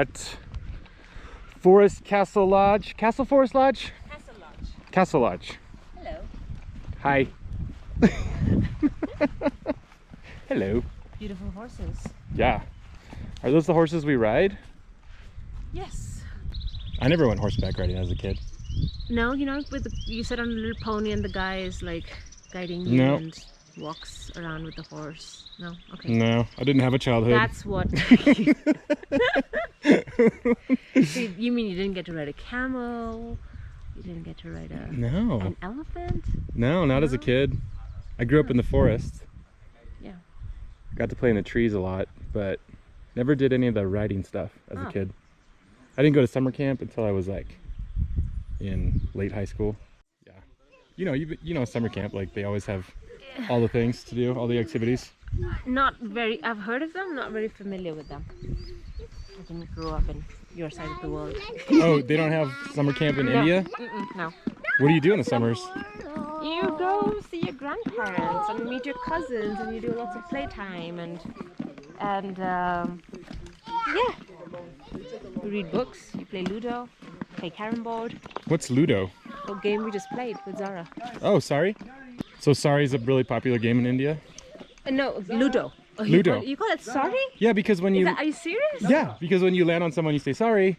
at Forest Castle Lodge. Castle Forest Lodge? Castle Lodge. Castle Lodge. Hello. Hi. Hello. Beautiful horses. Yeah. Are those the horses we ride? Yes. I never went horseback riding as a kid. No, you know, you sit on a little pony and the guy is like guiding you and walks around with the horse. No? Okay. No, I didn't have a childhood. That's what. See, you mean you didn't get to ride a camel? You didn't get to ride an elephant? No, not as a kid. I grew up in the forest. Yeah. Got to play in the trees a lot, but never did any of the riding stuff as a kid. I didn't go to summer camp until I was like in late high school. Yeah. You know summer camp, like they always have all the things to do, all the activities. Not very, I've heard of them, not very familiar with them. I didn't grow up in your side of the world. Oh, they don't have summer camp in India? No. What do you do in the summers? You go see your grandparents and meet your cousins and you do lots of playtime and yeah. You read books, you play Ludo, play carrom board. What's Ludo? A game we just played with Zara. Oh, sorry? So sorry is a really popular game in India? No, Ludo. Oh, Ludo. You call it sorry? Yeah, because when you... Are you serious? Yeah, because when you land on someone, you say sorry.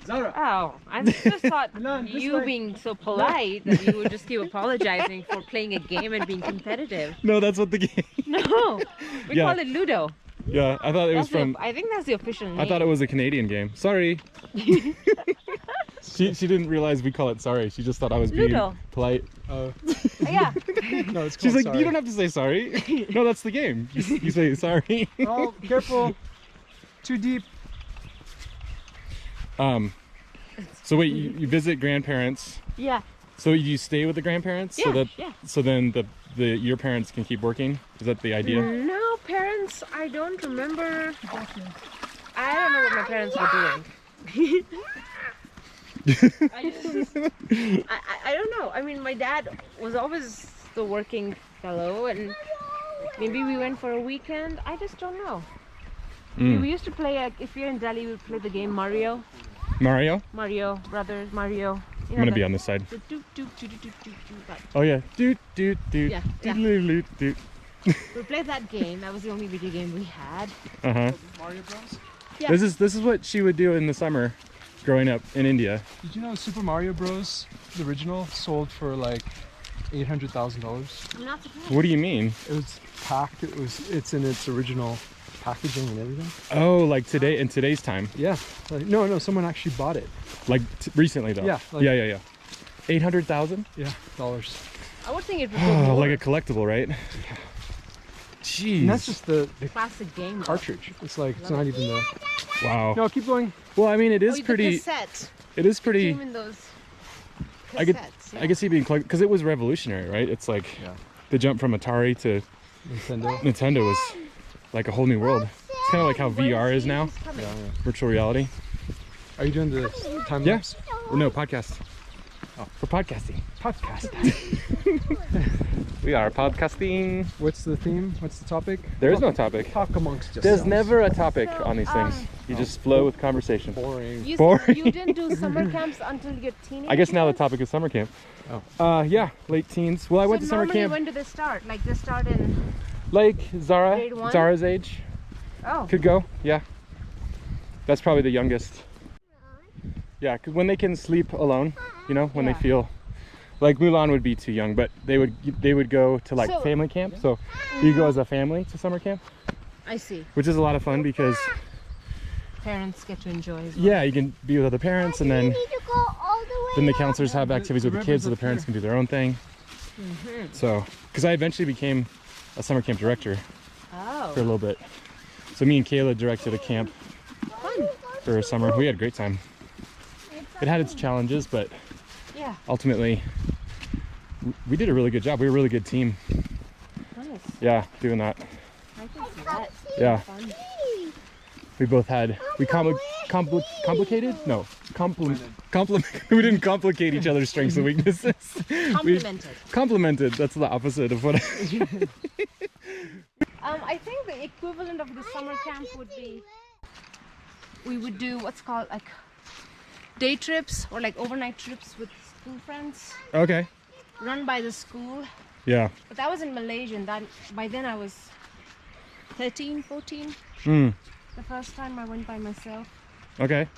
Zara. Oh, I just thought you being so polite that you would just keep apologizing for playing a game and being competitive. No, that's what the game... No, we call it Ludo. Yeah, I thought it was from... I think that's the official name. I thought it was a Canadian game. Sorry. She didn't realize we call it sorry. She just thought I was being polite. Oh. Yeah. No, it's called She's like, sorry. you don't have to say sorry. No, that's the game. You say sorry. Oh, careful. Too deep. So wait, you visit grandparents. Yeah. So you stay with the grandparents? Yeah, So then your parents can keep working? Is that the idea? No, parents, I don't remember. I don't know what my parents were doing. I don't know. I mean, my dad was always the working fellow and maybe we went for a weekend. I just don't know. We used to play, if you're in Delhi, we play the game Mario. Mario? Mario Brothers, Mario. I'm gonna be on this side. That. Oh yeah. Doot doot doot. Yeah. Doot doot. We played that game. That was the only video game we had. Mario Bros? Yeah. This is what she would do in the summer growing up in India. Did you know Super Mario Bros, the original, sold for like $800,000? I'm not surprised. What do you mean? It was packed. It's in its original packaging and everything. Oh, like today, in today's time? Yeah. Like, no, someone actually bought it. Like recently though? Yeah. Like, yeah. 800,000? Yeah, dollars. I would think it would go more. Like a collectible, right? Jeez. And that's just the classic game cartridge. It's like, it's not even the... Wow. No, keep going. Well, I mean, it is pretty... The cassette. It is pretty... Came in those cassettes, I could see being collected, because it was revolutionary, right? It's like the jump from Atari to Nintendo was like a whole new world. It's kind of like how VR is now. Yeah. Virtual reality. Are you doing the time lapse? No, podcast. Oh. For podcasting. Podcast. We are podcasting. What's the theme? What's the topic? There is no topic. Talk amongst yourselves. There's never a topic on these things. You just flow with conversation. Boring. You didn't do summer camps until your teenage I guess now the years? topic is summer camp. Oh. Yeah, late teens. Well, I went to summer camp. When do they start? Like they start in... Like Grade one? Zara's age. Oh. Could go, yeah. That's probably the youngest. Yeah, because when they can sleep alone, you know, when they feel like Mulan would be too young, but they would go to like family camp. So you go as a family to summer camp. I see. Which is a lot of fun because parents get to enjoy as well. Yeah, you can be with other parents, and then the counselors have activities with the kids, so the parents can do their own thing. So, because I eventually became a summer camp director for a little bit. So me and Kayla directed a camp for a summer. We had a great time. It had its challenges, but ultimately we did a really good job. We were a really good team. Nice. Yeah, doing that. I can see that. Yeah. We both had, complicated? No, we didn't complicate each other's strengths and weaknesses. Complemented, that's the opposite of what I think the equivalent of the summer camp would be we would do what's called like day trips or like overnight trips with school friends. Okay. Run by the school. Yeah. But that was in Malaysia, and that by then I was 13, 14. Mm. The first time I went by myself. Okay.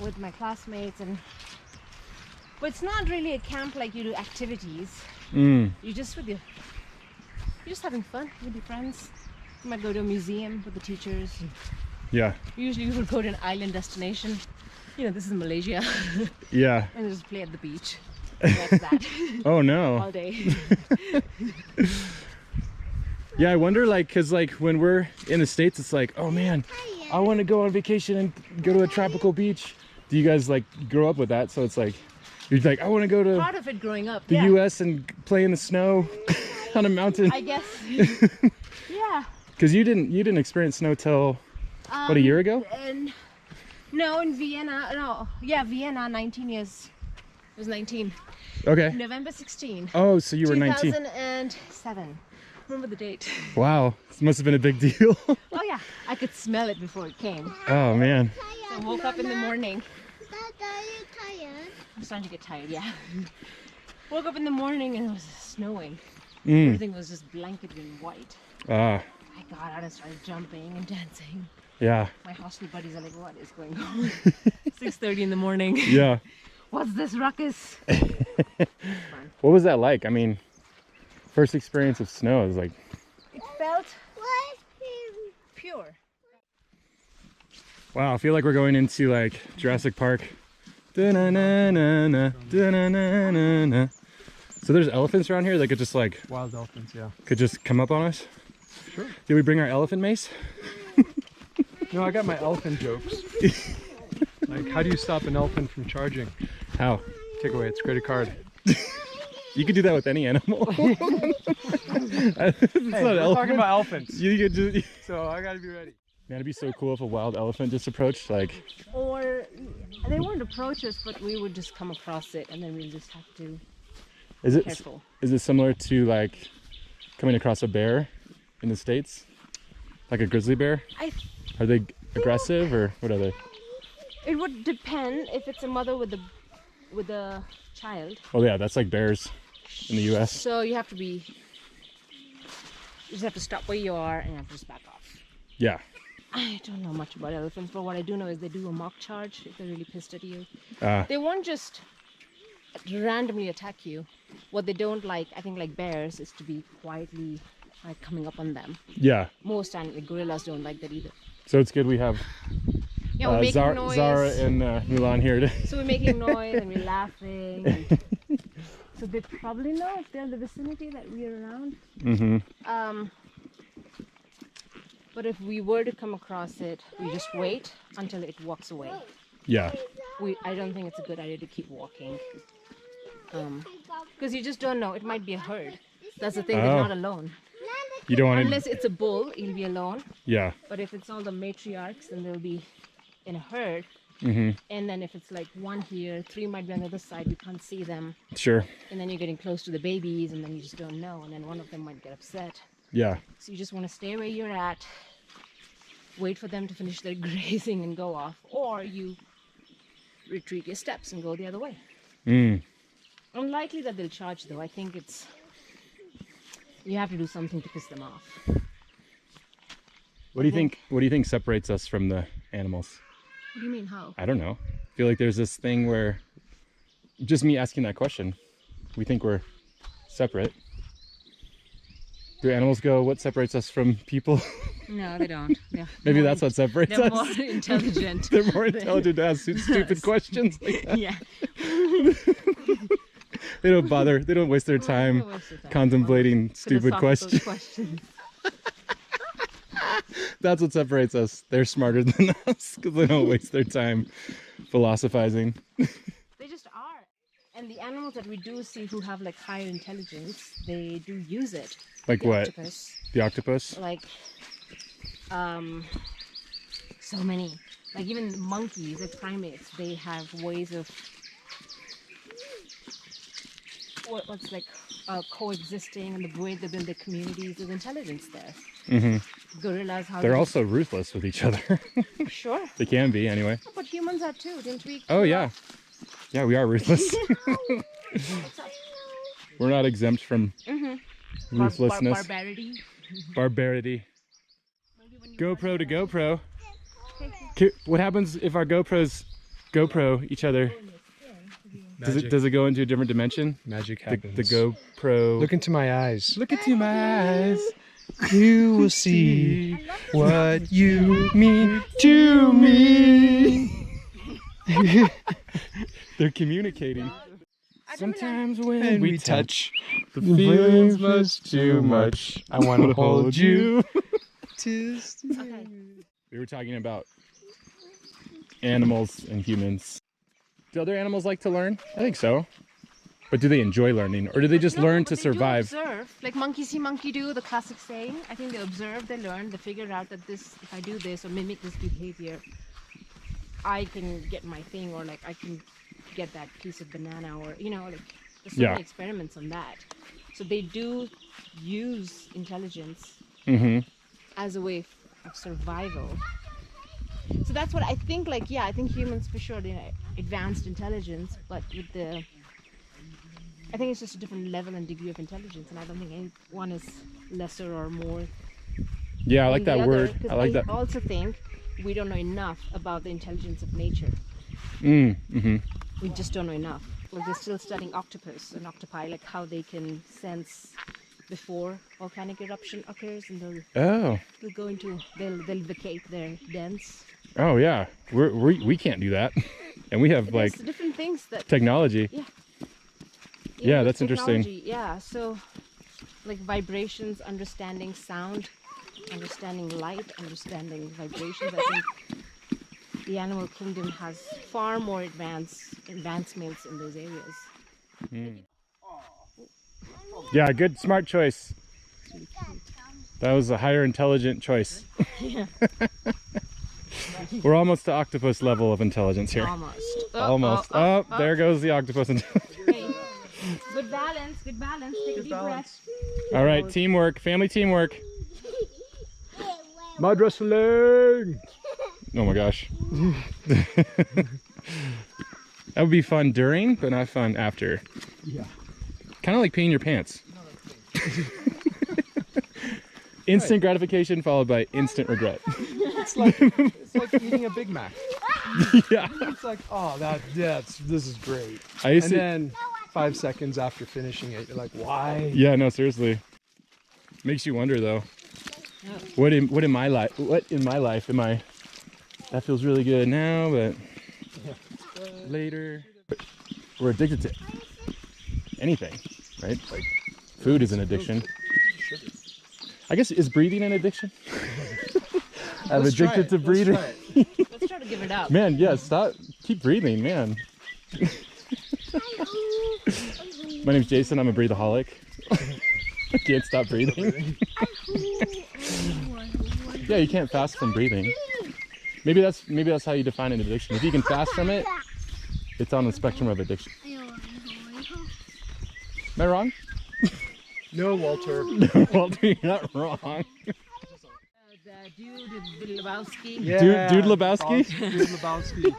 With my classmates, and but it's not really a camp like you do activities. Mm. You're just having fun with your friends. You might go to a museum with the teachers. Yeah. Usually we would go to an island destination. You know, this is Malaysia. Yeah. And just play at the beach. That's that. Oh no. All day. Yeah, I wonder, like, because like when we're in the States, it's like, oh man, I want to go on vacation and go to a tropical beach. Do you guys like grow up with that? So it's like, you're like, I want to go to Part of it growing up. the Yeah. U.S. and play in the snow on a mountain. I guess. Yeah. Because you didn't experience snow till what, a year ago? And no, in Vienna. No, yeah, Vienna. 19 years. It was 19. Okay. November 16. Oh, so you were 19. 2007. Remember the date? Wow, this must have been a big deal. Oh yeah, I could smell it before it came. Oh man. So I woke up in the morning. Dad, are you tired? I'm starting to get tired, yeah. Woke up in the morning and it was snowing. Mm. Everything was just blanketed in white. Ah. I got out and started jumping and dancing. Yeah. My hostel buddies are like, what is going on? 6:30 in the morning. Yeah. What's this ruckus? What was that like? I mean, first experience of snow is like... It felt What? pure. Wow, I feel like we're going into like Jurassic Park. Da-na-na-na-na, da-na-na-na-na. So there's elephants around here that could just like... Wild elephants, yeah. Could just come up on us? Sure. Did we bring our elephant mace? No, I got my elephant jokes. Like, how do you stop an elephant from charging? How? Take away its credit card. You could do that with any animal. It's Hey, not we're talking about elephants, You could just... so I gotta be ready. Man, it'd be so cool if a wild elephant just approached, like... Or they wouldn't approach us, but we would just come across it and then we'll just have to Is be it careful. is it similar to like coming across a bear in the States? Like a grizzly bear? Are they aggressive or what are they? It would depend if it's a mother with a child. Oh yeah, that's like bears in the US. So you have to be, you just have to stop where you are and you have to just back off. Yeah. I don't know much about elephants, but what I do know is they do a mock charge if they're really pissed at you. Uh, They won't just randomly attack you. What they don't like, I think, like bears, is to be quietly like coming up on them. yeah. Most like gorillas don't like that either. So it's good we have Yeah, we're making noise. Zara and Mulan here today. So we're making noise and we're laughing. And so they probably know if they're in the vicinity that we're around. Mm-hmm. But if we were to come across it, we just wait until it walks away. Yeah. I don't think it's a good idea to keep walking. Because you just don't know. It might be a herd. That's the thing, Oh. they're not alone. You don't want to... Unless it's a bull, he'll be alone. Yeah. But if it's all the matriarchs, then they'll be in a herd. Mm-hmm. And then if it's like one here, three might be on the other side, you can't see them. Sure. And then you're getting close to the babies, and then you just don't know. And then one of them might get upset. Yeah. So you just want to stay where you're at, wait for them to finish their grazing and go off. Or you retreat your steps and go the other way. Mm. Unlikely that they'll charge though. I think it's, you have to do something to piss them off. What do you think? What do you think separates us from the animals? What do you mean, how? I don't know. I feel like there's this thing where, just me asking that question, we think we're separate. Do animals go, what separates us from people? No, they don't. Yeah. Maybe that's what separates They're us. more intelligent. They're more intelligent to ask stupid questions like that. Yeah. They don't bother. They don't waste their time contemplating stupid questions. That's what separates us. They're smarter than us because they don't waste their time philosophizing. They just are. And the animals that we do see who have like higher intelligence, they do use it. Like The what? octopus, The octopus? like, so many. Like even monkeys, like primates, they have ways of what's like coexisting and the way they build their communities. There's intelligence there. Gorillas, how They're also ruthless with each other. Sure. They can be, anyway. But humans are too, didn't we? Oh, yeah. Yeah, we are ruthless. We're not exempt from ruthlessness. Barbarity. Barbarity. GoPro to GoPro. What happens if our GoPros GoPro each other? Does it go into a different dimension? Magic happens. The GoPro. Look into my eyes. Look into my eyes. You will see what you mean to me. They're communicating. Sometimes when we touch, the feelings feelings much much too much. I want to hold you. We were talking about animals and humans. Do other animals like to learn? I think so. But do they enjoy learning, or do they just learn to survive? They do observe, like monkey see, monkey do, the classic saying. I think they observe, they learn, they figure out that this, if I do this or mimic this behavior, I can get my thing, or like I can get that piece of banana, or you know, like there's so many experiments on that. So they do use intelligence as a way of survival. So that's what I think, like, yeah, I think humans for sure, you know, advanced intelligence, but with the, I think it's just a different level and degree of intelligence, and I don't think any one is lesser or more. Yeah, I like that word. I like that. I also think we don't know enough about the intelligence of nature. We just don't know enough. Like they're still studying octopus and octopi, like how they can sense before volcanic eruption occurs, and they'll go into, they'll vacate their dens. Oh yeah, we can't do that, and we have like different things that technology. Yeah, that's interesting. Yeah, so like vibrations, understanding sound, understanding light, understanding vibrations. I think the animal kingdom has far more advancements in those areas. Yeah, good, smart choice. That was a higher intelligent choice. Yeah. We're almost to octopus level of intelligence here. Almost. There goes the octopus. Hey. Good balance, good balance. Take a deep breath. All right, teamwork, family teamwork. Mud wrestling! Oh my gosh. That would be fun during, but not fun after. Yeah. Kind of like peeing your pants. Instant gratification followed by instant regret. It's like eating a Big Mac. Yeah. It's like, oh, this is great. And then 5 seconds after finishing it, you're like, why? Yeah, no, seriously. Makes you wonder though. What in my life am I? That feels really good now, but later. We're addicted to anything, right? Like food is an addiction. I guess, is breathing an addiction? I'm addicted to breathing. Let's try to give it up. Man, yeah, stop. Keep breathing, man. My name's Jason. I'm a breathaholic. I can't stop breathing. Yeah, you can't fast from breathing. Maybe that's how you define an addiction. If you can fast from it, it's on the spectrum of addiction. Am I wrong? No, Walter. No, Walter, you're not wrong. Dude Lebowski. Yeah, Dude Lebowski? Dude Lebowski.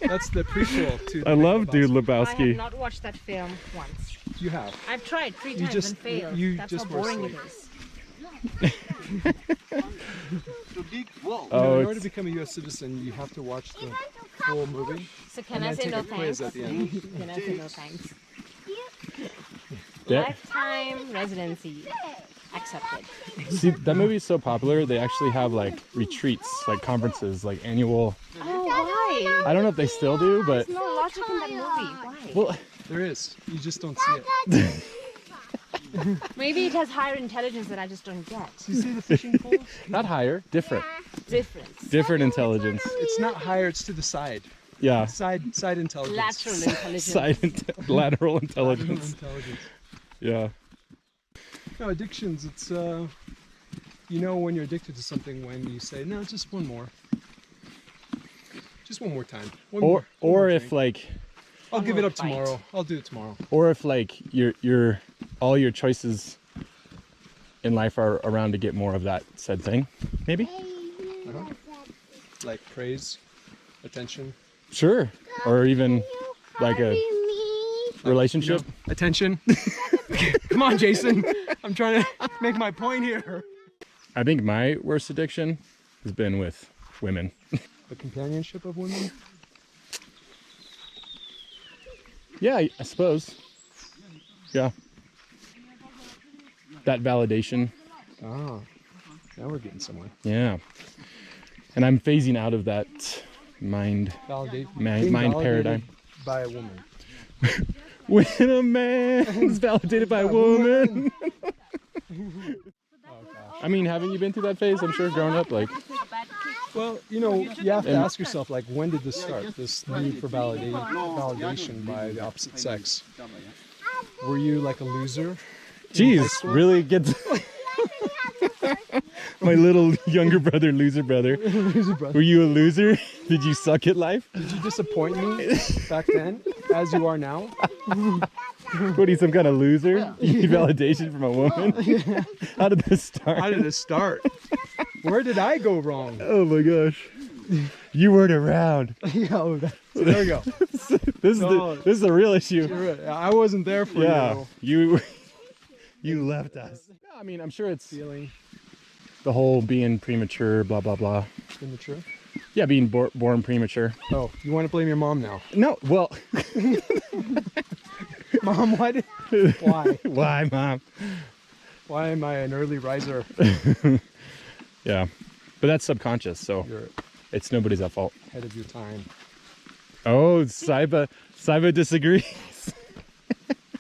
That's the prequel to. I love Dude I Lebowski. have not watched that film once. You have. I've tried 3 times and failed. That's how boring it is. Oh, in order to become a U.S. citizen, you have to watch the full movie. So can I say no thanks? At the end. Can I say no thanks? Yeah. Lifetime residency accepted. See, that movie is so popular, they actually have like retreats, like conferences, like annual. Oh, why? I don't know if they still do, but. There's no logic in that movie. Why? Well, There is. You just don't see it. Maybe it has higher intelligence that I just don't get. You see the fishing pole? not higher, different. Different Intelligence. It's not higher. It's to the side. Yeah. Side intelligence. lateral intelligence. Lateral Lateral intelligence. intelligence. Yeah. No, addictions. It's you know when you're addicted to something when you say no, just one more. Just one more time. One more if drink. like I'll give more it up bite. tomorrow. I'll do it tomorrow. or if like you're all your choices in life are around to get more of that said thing, maybe? Like praise, attention. Sure. Or even like a relationship. You know, attention. Come on, Jason. I'm trying to make my point here. I think my worst addiction has been with women. The companionship of women? Yeah, I suppose. Yeah. That validation. Ah, now we're getting somewhere. Yeah. And I'm phasing out of that mind paradigm. By a woman. When a man is validated by a woman. I mean, haven't you been through that phase? I'm sure growing up, like. Well, you know, you have to ask yourself, like, when did this start? This need for validation by the opposite sex. Were you like a loser? Jeez, really get my little younger brother, loser brother. Were you a loser? Did you suck at life? Did you disappoint me back then, as you are now? What are you, some kind of loser? You need validation from a woman? How did this start? How did this start? Where did I go wrong? Oh my gosh. You weren't around. Yo, there we go. This is the real issue. Right. I wasn't there for you. You left us. I mean, I'm sure it's feeling the whole being premature, blah blah blah. premature. Yeah, being born premature. Oh, you want to blame your mom now? No, well. Mom, why? Why, Mom? Why am I an early riser? Yeah, but that's subconscious, so it's nobody's at fault. Ahead of your time. Oh, Sahiba disagrees.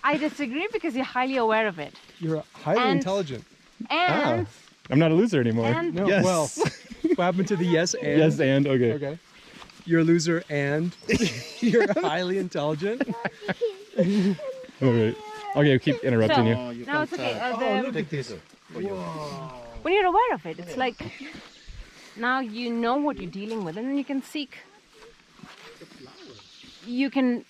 I disagree because you're highly aware of it. You're highly intelligent. And I'm not a loser anymore. And no, yes. Well, what happened to the yes and? Yes and, okay. Okay. You're a loser and you're highly intelligent. All right. Okay, keep interrupting you. No, it's okay. Take this. When you're aware of it, it's like now you know what you're dealing with, and then you can seek. You can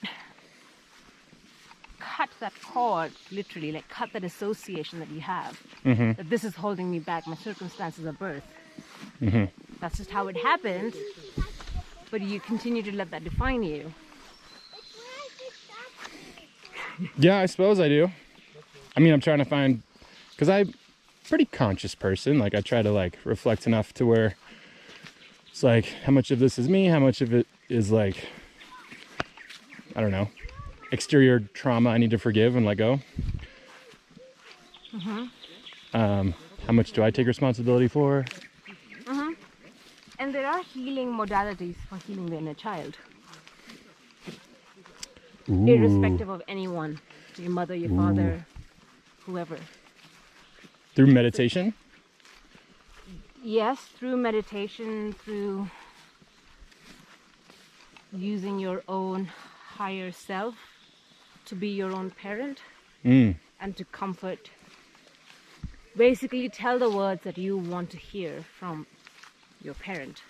cut that cord, literally, like cut that association that you have. Mm-hmm. That this is holding me back, my circumstances of birth. Mm-hmm. That's just how it happened. But you continue to let that define you. Yeah, I suppose I do. I mean, I'm trying to find, because I'm a pretty conscious person. Like, I try to like reflect enough to where it's like, how much of this is me? How much of it is like, I don't know, exterior trauma I need to forgive and let go? Mm-hmm. How much do I take responsibility for? Mm-hmm. And there are healing modalities for healing the inner child. Ooh. Irrespective of anyone, your mother, your father, whoever. Through meditation? Yes, through meditation, through using your own higher self to be your own parent and to comfort. Basically, tell the words that you want to hear from your parent.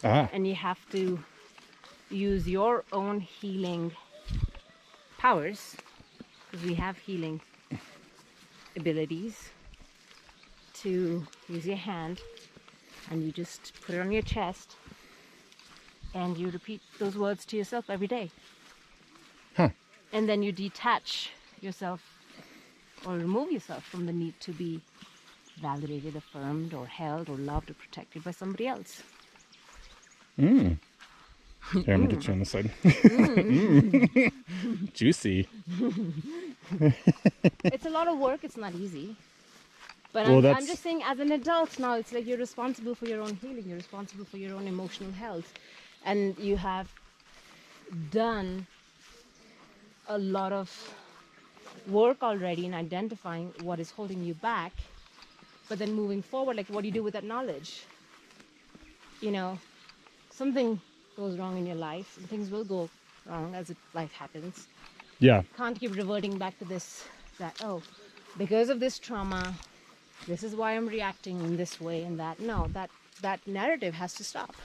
And you have to use your own healing powers, because we have healing abilities, to use your hand and you just put it on your chest and you repeat those words to yourself every day. And then you detach yourself or remove yourself from the need to be validated, affirmed, or held, or loved, or protected by somebody else. Here, I'm gonna get you on the side. Juicy. It's a lot of work. It's not easy. But Well, I'm just saying, as an adult now, it's like you're responsible for your own healing. You're responsible for your own emotional health. And you have done a lot of work already in identifying what is holding you back. But then moving forward, like, what do you do with that knowledge? You know, something goes wrong in your life, and things will go wrong as life happens. Yeah. Can't keep reverting back to this, that, oh, because of this trauma, this is why I'm reacting in this way and that. No, that narrative has to stop.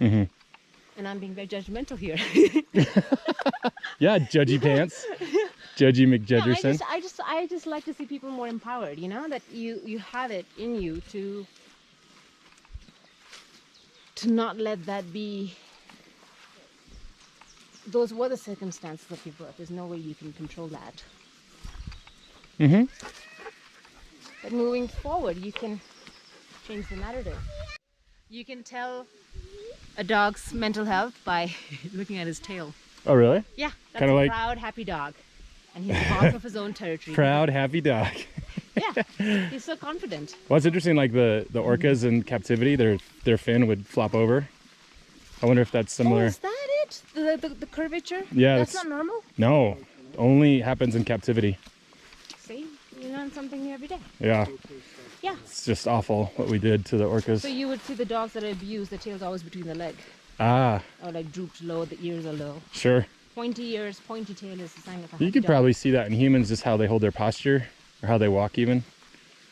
Mm-hmm. And I'm being very judgmental here. Yeah, judgy pants. Judgy No, McJudgerson. I just like to see people more empowered. You know, that you have it in you to not let that be. Those were the circumstances that you brought. There's no way you can control that. Mm-hmm. But moving forward, you can change the narrative. You can tell a dog's mental health by looking at his tail. Oh, really? Yeah, that's Kinda a like- proud, happy dog. And he's the boss of his own territory. Proud, happy dog. Yeah, he's so confident. Well, it's interesting, like the orcas in captivity, their fin would flop over. I wonder if that's Oh, similar. is that it? The curvature? Yeah, That's that's- not normal? No, only happens in captivity. See, you learn something new every day. Yeah, Yeah. it's just awful what we did to the orcas. So you would see the dogs that are abused, the tail's always between the leg. Ah, Or like drooped low, the ears are low. sure. Pointy ears, pointy tail is a sign of a happy You could dog. probably see that in humans, just how they hold their posture or how they walk even.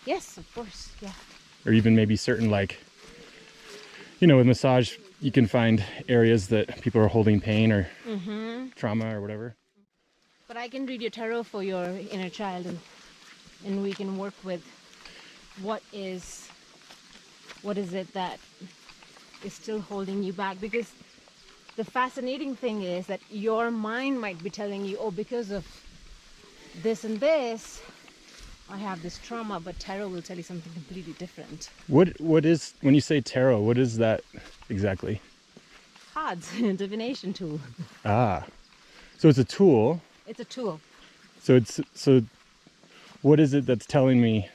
Yes, of course, yeah. Or even maybe certain, like, you know, with massage, you can find areas that people are holding pain or trauma or whatever. But I can read your tarot for your inner child, and we can work with what is it that is still holding you back. Because the fascinating thing is that your mind might be telling you, oh, because of this and this, I have this trauma, but tarot will tell you something completely different. What is, when you say tarot, what is that exactly? Cards, divination tool. Ah, so it's a tool. It's a tool. So what is it that's telling me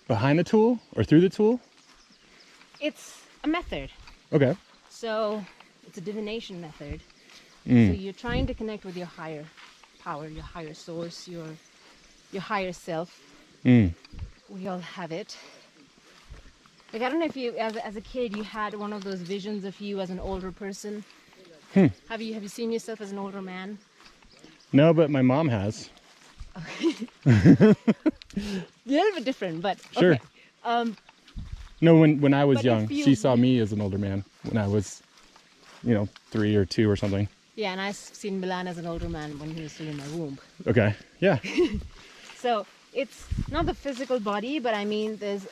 behind the tool or through the tool? It's a method. Okay. So it's a divination method. So you're trying to connect with your higher power, your higher source, your higher self. We all have it. Like, I don't know if you, as a kid, you had one of those visions of you as an older person. Have you seen yourself as an older man? No, but my mom has. A little bit different, but Sure. okay. No, when I was But young, if you- she saw me as an older man when I was, 3 or 2 or something. Yeah, and I've seen Milan as an older man when he was still in my womb. Okay. Yeah. So it's not the physical body, but I mean, there's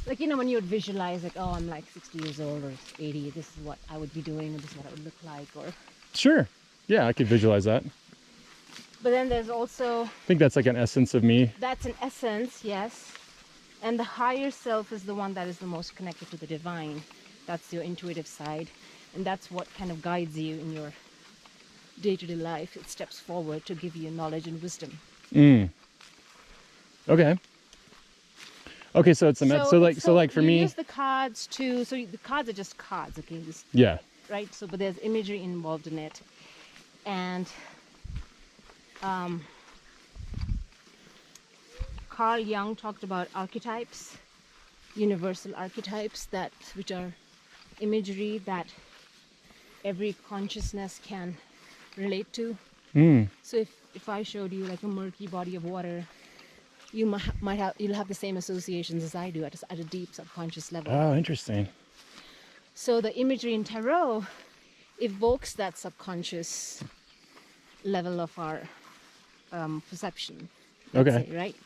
like, when you would visualize, like, oh, I'm like 60 years old or 80, this is what I would be doing, and this is what I would look like, or. Sure. Yeah, I could visualize that. But then there's also, I think that's like an essence of me. that's an essence, yes. And the higher self is the one that is the most connected to the divine. That's your intuitive side. And that's what kind of guides you in your day-to-day life. It steps forward to give you knowledge and wisdom. Okay. Okay, so it's a so like for you me. use the cards to, so the cards are just cards, okay? Yeah. Right? So, but there's imagery involved in it. And Carl Jung talked about archetypes, universal archetypes, which are imagery that every consciousness can relate to. So if I showed you like a murky body of water, you'll have the same associations as I do at a deep subconscious level. Oh, interesting. So the imagery in tarot evokes that subconscious level of our perception. let's Okay. say, right?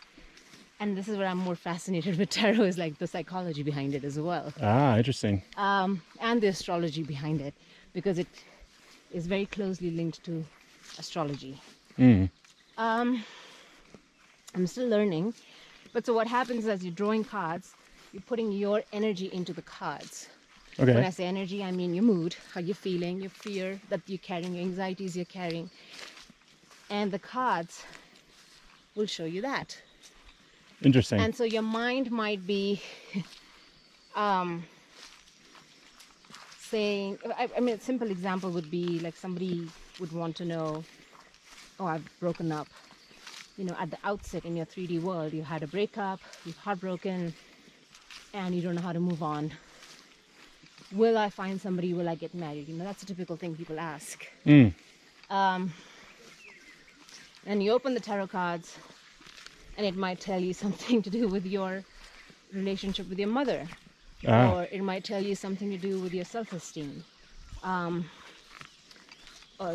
And this is where I'm more fascinated with tarot, is like the psychology behind it as well. Ah, interesting. And the astrology behind it, because it is very closely linked to astrology. I'm still learning. But so what happens as you're drawing cards, you're putting your energy into the cards. Okay. When I say energy, I mean your mood, how you're feeling, your fear that you're carrying, your anxieties you're carrying. And the cards will show you that. Interesting. And so your mind might be saying, I mean, a simple example would be like somebody would want to know, oh, I've broken up. You know, at the outset in your 3D world, you had a breakup, you're heartbroken, and you don't know how to move on. Will I find somebody? Will I get married? You know, that's a typical thing people ask. And you open the tarot cards, and it might tell you something to do with your relationship with your mother. Or it might tell you something to do with your self-esteem.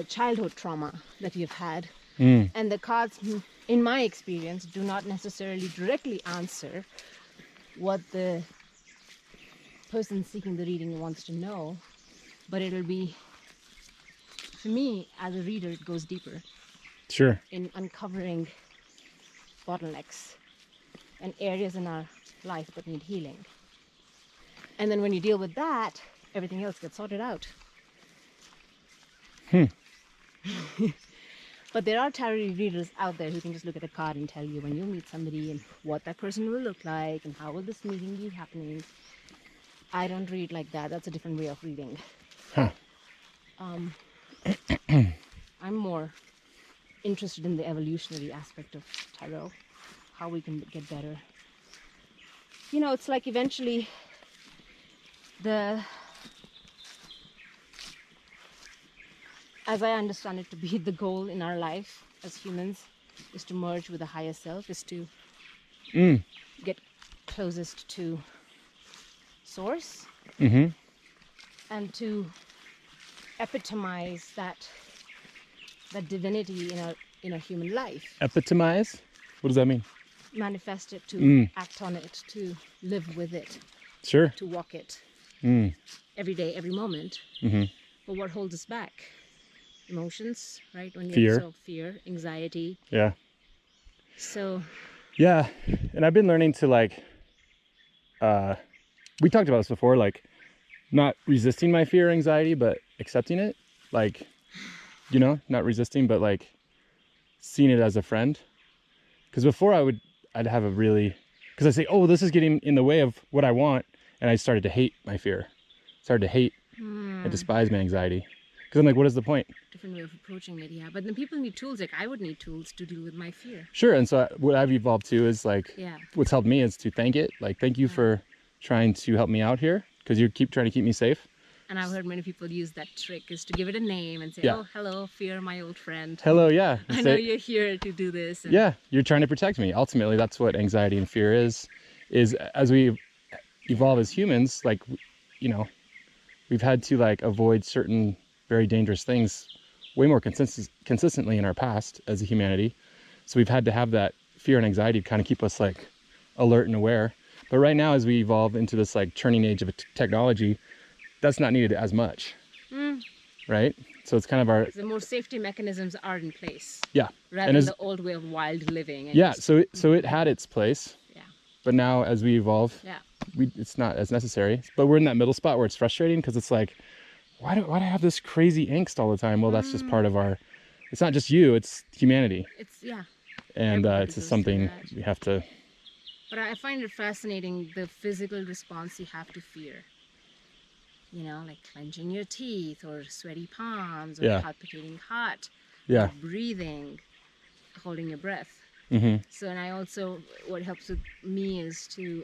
childhood trauma that you've had. Mm. And the cards, in my experience, do not necessarily directly answer what the person seeking the reading wants to know, but it'll be, for me as a reader, it goes deeper Sure. in uncovering bottlenecks and areas in our life that need healing. And then when you deal with that, everything else gets sorted out. But there are tarot readers out there who can just look at a card and tell you when you meet somebody and what that person will look like and how will this meeting be happening. I don't read like that. That's a different way of reading. Huh. I'm more interested in the evolutionary aspect of tarot, how we can get better. You know, it's like eventually as I understand it to be the goal in our life as humans is to merge with the higher self, is to get closest to source, and to epitomize that divinity in a human life. Epitomize? What does that mean? Manifest it, to act on it, to live with it, Sure. to walk it every day, every moment. But what holds us back? Emotions, right? When you're fear, anxiety. Yeah. So. Yeah, and I've been learning to like, we talked about this before, like not resisting my fear or anxiety, but accepting it. Like, you know, not resisting, but like seeing it as a friend. Because before I'd have a really, because I say, oh, this is getting in the way of what I want. And I started to hate my fear, started to hate and despise my anxiety. Because I'm like, what is the point? Different way of approaching it, yeah. But then people need tools. Like I would need tools to deal with my fear. Sure. And so what I've evolved to is like, what's helped me is to thank it. Like, thank you for trying to help me out here, because you keep trying to keep me safe. And I've heard many people use that trick, is to give it a name and say, oh, hello, fear, my old friend. Hello, yeah. I know you're here to do this. And yeah, you're trying to protect me. Ultimately, that's what anxiety and fear is as we evolve as humans, like, you know, we've had to like avoid certain very dangerous things way more consistently in our past as a humanity. So we've had to have that fear and anxiety to kind of keep us like alert and aware. But right now, as we evolve into this like turning age of technology, that's not needed as much, right? So it's kind of our... The more safety mechanisms are in place. Yeah. Rather than the old way of wild living. And yeah, so it had its place. Yeah. But now as we evolve, it's not as necessary. But we're in that middle spot where it's frustrating, because it's like, why do I have this crazy angst all the time? Well, that's just part of our... It's not just you, it's humanity. It's, and it's just something we have to... But I find it fascinating, the physical response you have to fear. You know, like clenching your teeth, or sweaty palms, or palpitating heart, or breathing, holding your breath. So, and I also, what helps with me is to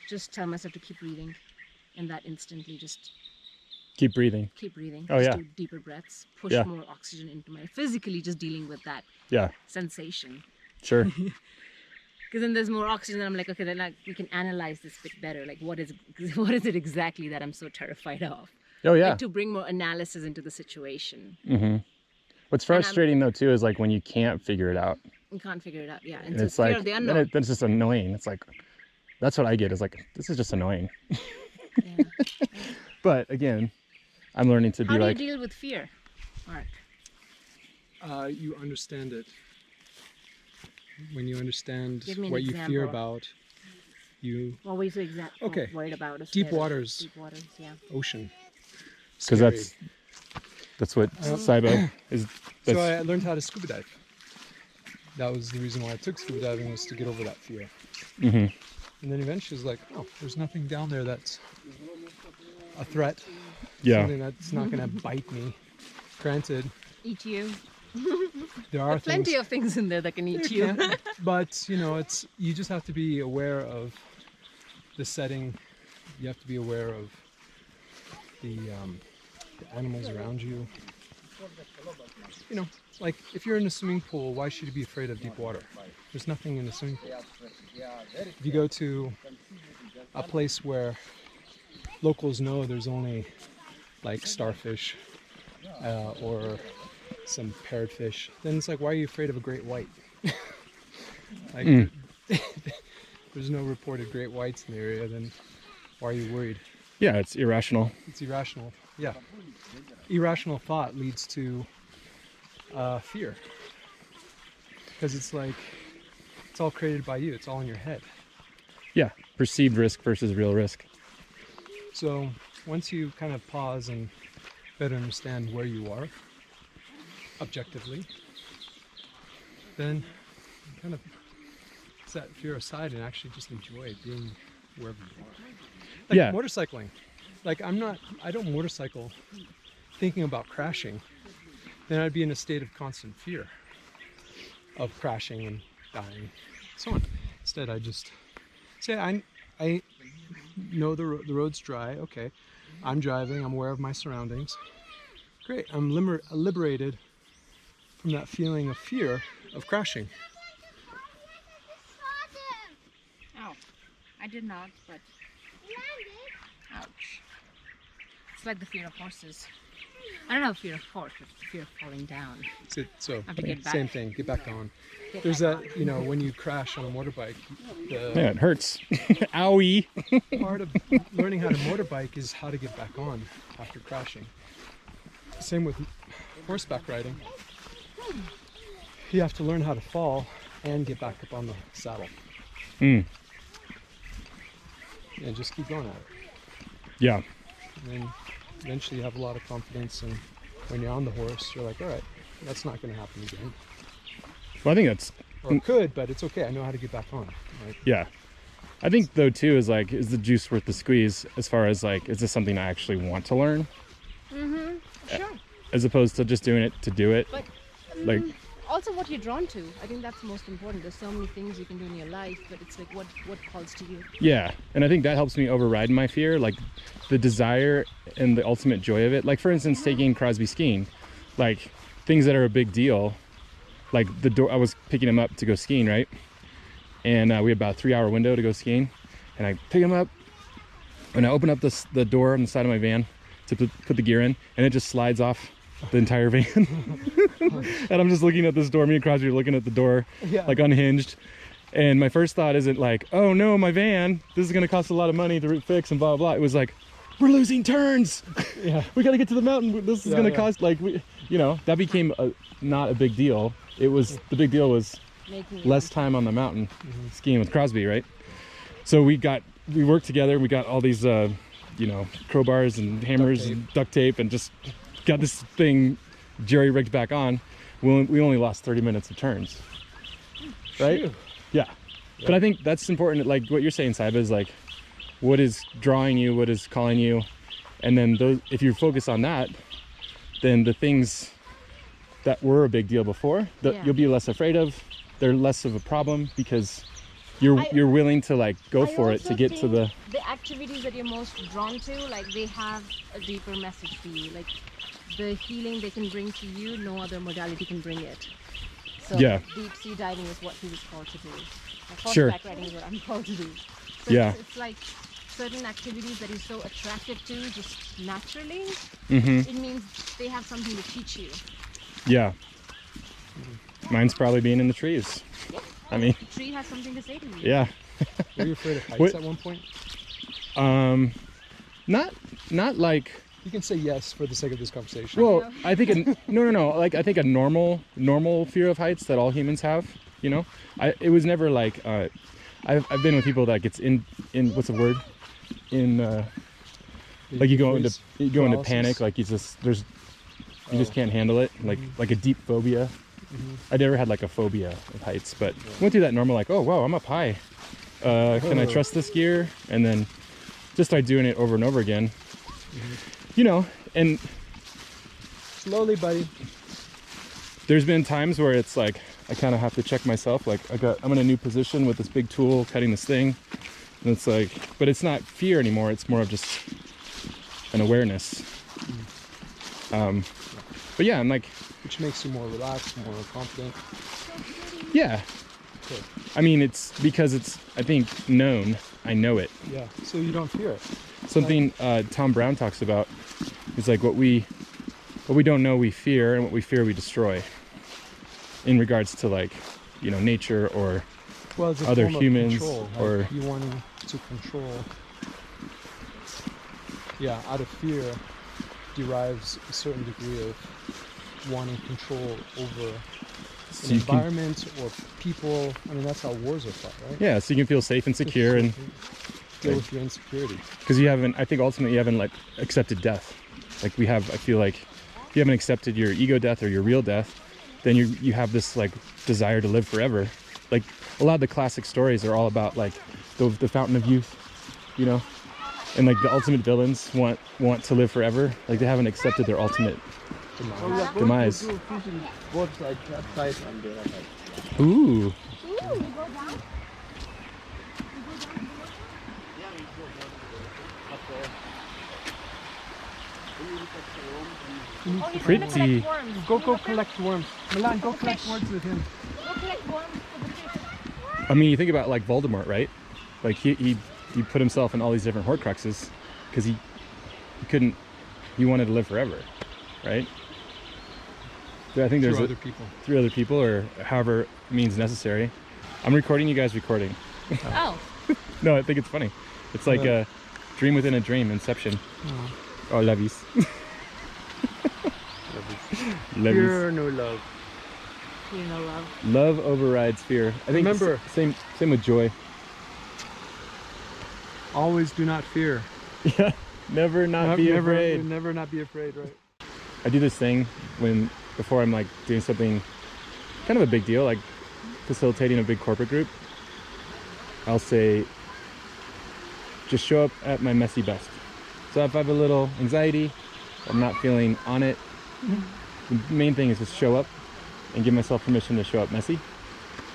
just tell myself to keep breathing, and that instantly just keep breathing. Keep breathing. Oh, just do deeper breaths, push more oxygen into my, physically just dealing with that sensation. Sure. Because then there's more oxygen, and I'm like, okay, then like, we can analyze this bit better. Like, what is it exactly that I'm so terrified of? Oh, yeah. Like, to bring more analysis into the situation. What's frustrating, though, too, is like when you can't figure it out. You can't figure it out, yeah. And so it's like, then it's just annoying. It's like, that's what I get, is like, this is just annoying. But again, I'm learning to be like... How do you deal with fear, Mark? You understand it. When you understand what you example. fear about, you... What were you worried about? Deep waters. Deep waters, yeah. Ocean. Because that's what Sahiba is... So I learned how to scuba dive. That was the reason why I took scuba diving, was to get over that fear. And then eventually it was like, oh, there's nothing down there that's a threat. Something that's not going to bite me. Granted. Eat you. There are plenty of things in there that can eat you. But, you know, you just have to be aware of the setting. You have to be aware of the animals around you. You know, like if you're in a swimming pool, why should you be afraid of deep water? There's nothing in the swimming pool. If you go to a place where locals know there's only like starfish or some parrotfish, then it's like, why are you afraid of a great white? Like, there's no reported great whites in the area, then why are you worried? Yeah, it's irrational. It's irrational. Yeah. Irrational thought leads to fear. Because it's like, it's all created by you. It's all in your head. Yeah, perceived risk versus real risk. So once you kind of pause and better understand where you are objectively, then you kind of set fear aside and actually just enjoy being wherever you are. Like Yeah. motorcycling. Like I don't motorcycle thinking about crashing. Then I'd be in a state of constant fear of crashing and dying, so on. Instead, I just say, I know the road's dry. Okay, I'm driving. I'm aware of my surroundings. Great. I'm liberated from that feeling of fear of crashing. Oh, I did not, but ouch. It's like the fear of horses. I don't know fear of horse, but fear of falling down. So have to get back. same thing. Get back on. Get There's back that, you know, when you crash on a motorbike, Yeah, it hurts. Owie. part of learning how to motorbike is how to get back on after crashing. Same with horseback riding. You have to learn how to fall and get back up on the saddle. Mm. And just keep going at it. Yeah. And then eventually you have a lot of confidence, and when you're on the horse, you're like, all right, that's not going to happen again. Well, I think that's, Or it could, but it's okay. I know how to get back on. Right? yeah. I think though too is like, is the juice worth the squeeze as far as like, is this something I actually want to learn? Mm-hmm. Sure. As opposed to just doing it to do it. But Like, also what you're drawn to. I think that's most important. There's so many things you can do in your life, but it's like what calls to you. yeah. And I think that helps me override my fear, like the desire and the ultimate joy of it. Like for instance, taking Crosby skiing, like things that are a big deal, like the door, I was picking him up to go skiing, right? And we had about a 3-hour window to go skiing, and I pick him up and I open up the door on the side of my van to put the gear in, and it just slides off the entire van. And I'm just looking at this door. Me and Crosby are looking at the door, Yeah. like unhinged. And my first thought isn't like, oh no, my van, this is gonna cost a lot of money to fix and blah, blah, blah. It was like, we're losing turns. Yeah. We gotta get to the mountain. This is gonna cost, like, you know, that became not a big deal. It was, the big deal was less time on the mountain skiing with Crosby, right? So we worked together. We got all these, you know, crowbars and hammers and duct tape, and just got this thing jerry rigged back on. We only lost 30 minutes of turns, right? Phew. Yeah. But I think that's important. Like what you're saying, Sahiba, is like, what is drawing you, what is calling you, and then those, if you focus on that, then the things that were a big deal before, you'll be less afraid of. They're less of a problem because you're willing to like go for it to get to the activities that you're most drawn to. Like they have a deeper message for you. Like the healing they can bring to you, no other modality can bring it. So Yeah. deep sea diving is what he was called to do. Like Sure. horseback riding is what I'm called to do. So Yeah. it's like certain activities that he's so attracted to just naturally. Mm-hmm. It means they have something to teach you. Yeah. Mine's probably being in the trees. Yeah. I mean, The tree has something to say to you. yeah. Were you afraid of heights What- at one point? Not like, You can say yes for the sake of this conversation. well, I think no. Like I think a normal fear of heights that all humans have. You know, it was never like I've been with people that gets in what's the word, in like you go into paralysis. panic, like you just can't handle it, like a deep phobia. I never had like a phobia of heights, but went through that normal like, oh wow, I'm up high. Can I trust this gear? And then just start doing it over and over again. You know, and Slowly, buddy. there's been times where it's like I kind of have to check myself. Like I'm in a new position with this big tool cutting this thing, and it's like, but it's not fear anymore. It's more of just an awareness. But yeah, I'm like, Which makes you more relaxed, more confident. yeah. Good. I mean, it's because it's, I think, known. I know it. Yeah. So you don't fear it. Something Tom Brown talks about It's like what we don't know we fear, and what we fear we destroy. In regards to, like, you know, nature or well, it's a other form of humans control, like or you wanting to control. Yeah, out of fear derives a certain degree of wanting control over so an you can, environment or people. I mean, that's how wars are fought, right? yeah, so you can feel safe and secure and deal with your insecurity. because you haven't, I think ultimately you haven't like accepted death. Like we have, I feel like if you haven't accepted your ego death or your real death, then you have this like desire to live forever. Like a lot of the classic stories are all about like the fountain of youth, you know, and like the ultimate villains want to live forever. Like they haven't accepted their ultimate demise. Ooh. Oh, he's Pretty. gonna collect worms. Go collect worms. Milan, go collect worms with him. Go collect worms for the fish. I mean, you think about like Voldemort, right? Like he put himself in all these different Horcruxes because he wanted to live forever, right? I think there's Through other people or however means necessary. I'm recording you guys recording. Oh. No, I think it's funny. It's like a dream within a dream, Inception. Oh, levies. Levies. Fear, no love. You know, love. Love overrides fear. I think Remember, same with joy. Always do not fear. Yeah, never not be afraid. Never not be afraid, right? I do this thing before I'm like doing something kind of a big deal, like facilitating a big corporate group. I'll say, just show up at my messy best. So if I have a little anxiety, I'm not feeling on it, the main thing is just show up and give myself permission to show up messy.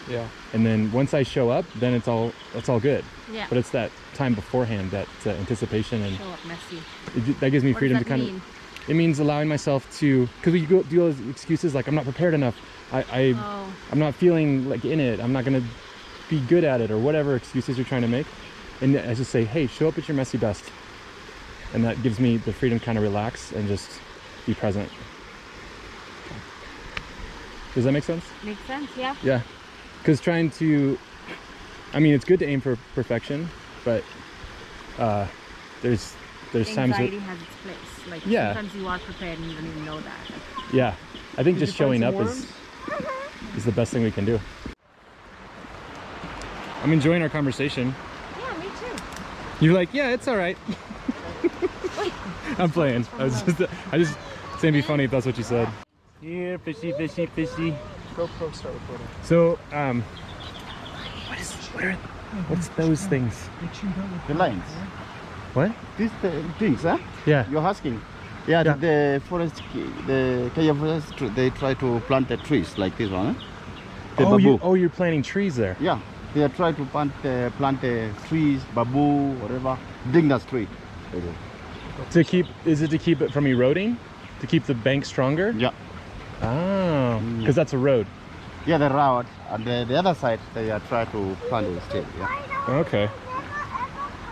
Yeah. And then once I show up, then it's all good. Yeah. But it's that time beforehand, that anticipation, and Show up messy. that gives me What freedom does to that kind mean? of. It means allowing myself to, because we do those excuses like I'm not prepared enough. I'm not feeling like in it. I'm not gonna be good at it, or whatever excuses you're trying to make. And I just say, hey, show up at your messy best. And that gives me the freedom to kind of relax and just be present. Does that make sense? Makes sense, yeah. Yeah. Because trying to, I mean, it's good to aim for perfection, but there's times anxiety has its place. Like Yeah. sometimes you are prepared and you don't even know that. yeah, I think Did just you find showing up some is the best thing we can do. I'm enjoying our conversation. Yeah, me too. You're like, yeah, it's all right. I'm playing. I just saying be funny if that's what you said. Here, fishy, fishy, fishy. GoPro, start recording. So, what's those things? The lines. What? These things, huh? Yeah. You're asking. Yeah, Yeah. the forest, the Kenya forest, they try to plant the trees like this one, huh? The bamboo. You're planting trees there. Yeah, they are trying to plant the trees, bamboo, whatever. Dingus tree. To keep it from eroding? To keep the bank stronger? Yeah. Oh, because that's a road. Yeah, the road. And the other side, they are trying to plant it still, yeah. Okay.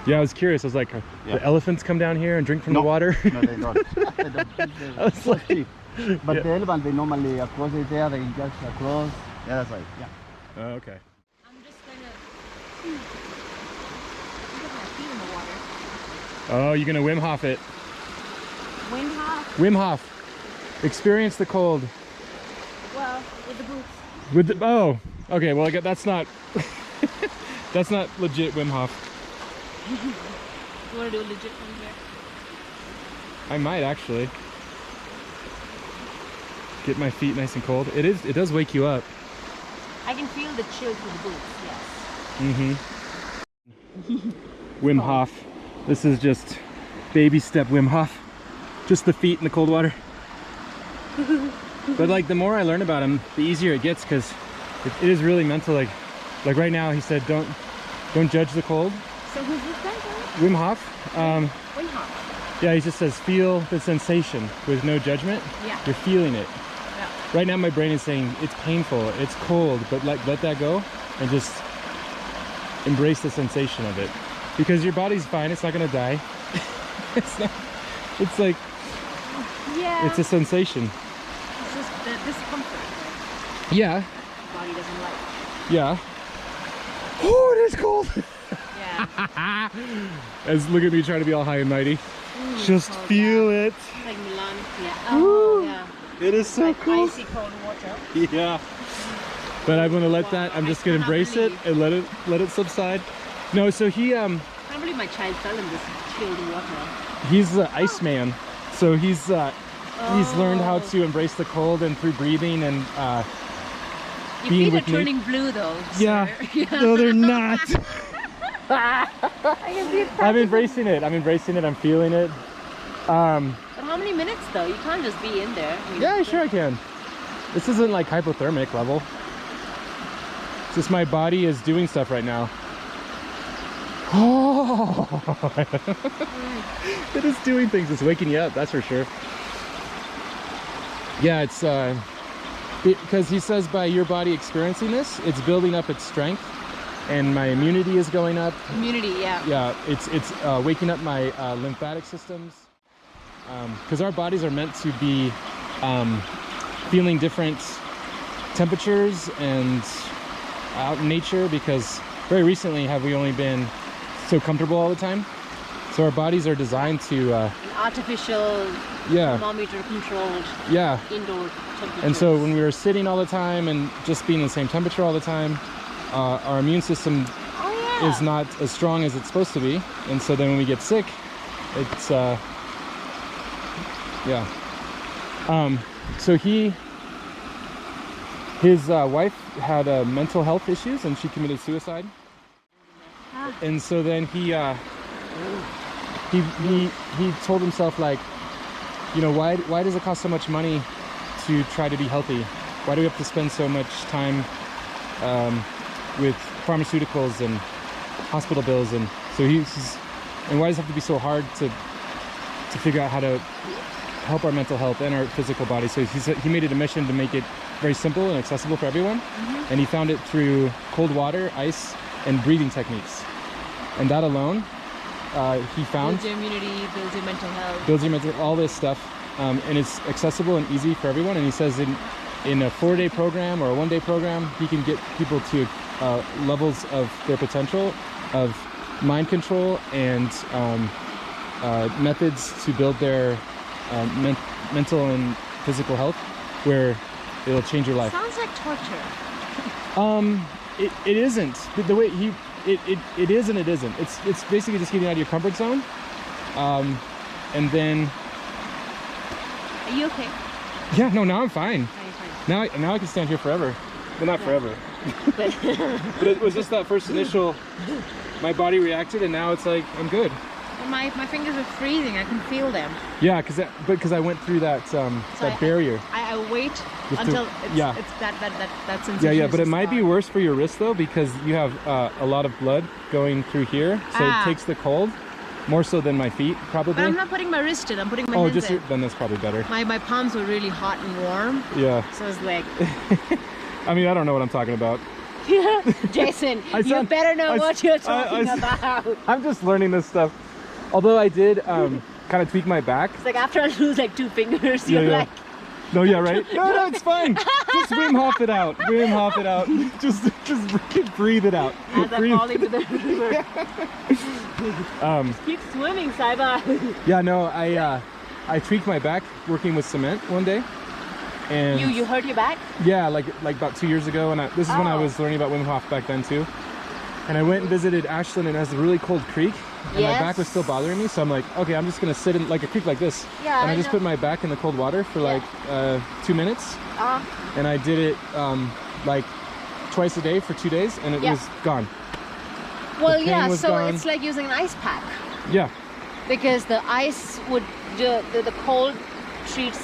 Yeah, I was curious. I was like, Yeah. the elephants come down here and drink from the water? No, they don't. They don't. I was like, Cheap. But Yeah. the elephant, they normally across it there, they just across the other side, yeah. oh, okay. I'm just gonna put my feet in the water. Oh, you're gonna Wim Hof it. Wim Hof? Wim Hof. Experience the cold. Well, with the boots. With the, oh, okay. Well, that's not that's not legit Wim Hof. You wanna do a legit one here? I might actually get my feet nice and cold. It does wake you up. I can feel the chill through the boots, yes. Mm-hmm. Wim Hof. This is just baby step Wim Hof. Just the feet in the cold water. But like the more I learn about him, the easier it gets, because it is really mental. Like right now, he said, don't judge the cold. So who's this guy? Wim Hof. Wim Hof. Yeah, he just says feel the sensation with no judgment. Yeah. You're feeling it. Yeah. Right now, my brain is saying it's painful, it's cold, but like let that go and just embrace the sensation of it, because your body's fine. It's not gonna die. It's not. It's like Yeah. It's a sensation. It's just the discomfort that Yeah. the body doesn't like. Yeah. Oh, it is cold. Yeah. As look at me trying to be all high and mighty. Just cold, feel it. Like Milan. Yeah. Oh, yeah. It is so Like cool. icy cold water. Yeah. But I'm gonna let that. I'm I just gonna cannot embrace it believe- and let it subside. No, so he I can't believe my child fell in this chilled water. he's the Iceman. So he's learned how to embrace the cold and through breathing and Your being feet are with me. turning blue though. Yeah. Sir. No, they're not. I can see it. I'm embracing it. I'm embracing it. I'm feeling it. But how many minutes though? You can't just be in there. I mean, Yeah, sure I can. This isn't like hypothermic level. It's just my body is doing stuff right now. Oh, it is doing things. It's waking you up, that's for sure. Yeah, it's because he says by your body experiencing this, it's building up its strength, and my immunity is going up. Immunity, yeah. Yeah, it's waking up my lymphatic systems. Because our bodies are meant to be feeling different temperatures and out in nature, because very recently have we only been so comfortable all the time. So our bodies are designed to An artificial yeah, thermometer controlled yeah. indoor temperature. And so when we were sitting all the time and just being the same temperature all the time, our immune system is not as strong as it's supposed to be. And so then when we get sick, it's yeah. So his wife had mental health issues and she committed suicide. And so then he told himself, like, you know, why does it cost so much money to try to be healthy? Why do we have to spend so much time with pharmaceuticals and hospital bills? And so and why does it have to be so hard to figure out how to help our mental health and our physical body? So he made it a mission to make it very simple and accessible for everyone. And he found it through cold water, ice, and breathing techniques. And that alone, he found builds your immunity, builds your mental health. builds your mental, all this stuff, and it's accessible and easy for everyone. And he says in a 4-day program or a 1-day program, he can get people to levels of their potential of mind control and methods to build their mental and physical health, where it'll change your life. Sounds like torture. It isn't the way it is and it isn't. It's basically just getting out of your comfort zone, and then. Are you okay? Yeah, no, now I'm fine. Are you fine? Now I can stand here forever. Well, not forever. But But it was just that first initial. My body reacted, and now it's like I'm good. my fingers are freezing. I can feel them. Yeah, because I went through that that barrier. I wait You have until to- it's, yeah. it's that sensation. Yeah, is but it just might be gone. worse for your wrist though, because you have a lot of blood going through here, so it takes the cold more so than my feet probably. But I'm not putting my wrist in. I'm putting my Oh, hands just in. then that's probably better. My palms were really hot and warm, Yeah. so it's like, I mean, I don't know what I'm talking about. Jason, I you sound- better know I- what you're I- talking about. I'm just learning this stuff. Although I did kind of tweak my back. It's like after I lose like 2 fingers, Yeah, you're yeah. like, No, yeah, right? No, it's fine. Just Wim Hof it out. Wim Hof it out. Just breathe it out. as I'm Breathe. falling to the river. Keep swimming, Sahiba. Yeah, no, I tweaked my back working with cement one day. And You hurt your back? yeah, like about 2 years ago, and this is when I Oh. was learning about Wim Hof back then too. And I went and visited Ashland, and it has a really cold creek, and my back was still bothering me. So I'm like, okay, I'm just gonna sit in like a creek like this, Yeah, and I I just know. put my back in the cold water for like 2 minutes, and I did it like twice a day for 2 days, and it Yeah. was gone. Well, pain yeah, was so gone. it's like using an ice pack. Yeah, Because the ice would, the cold treats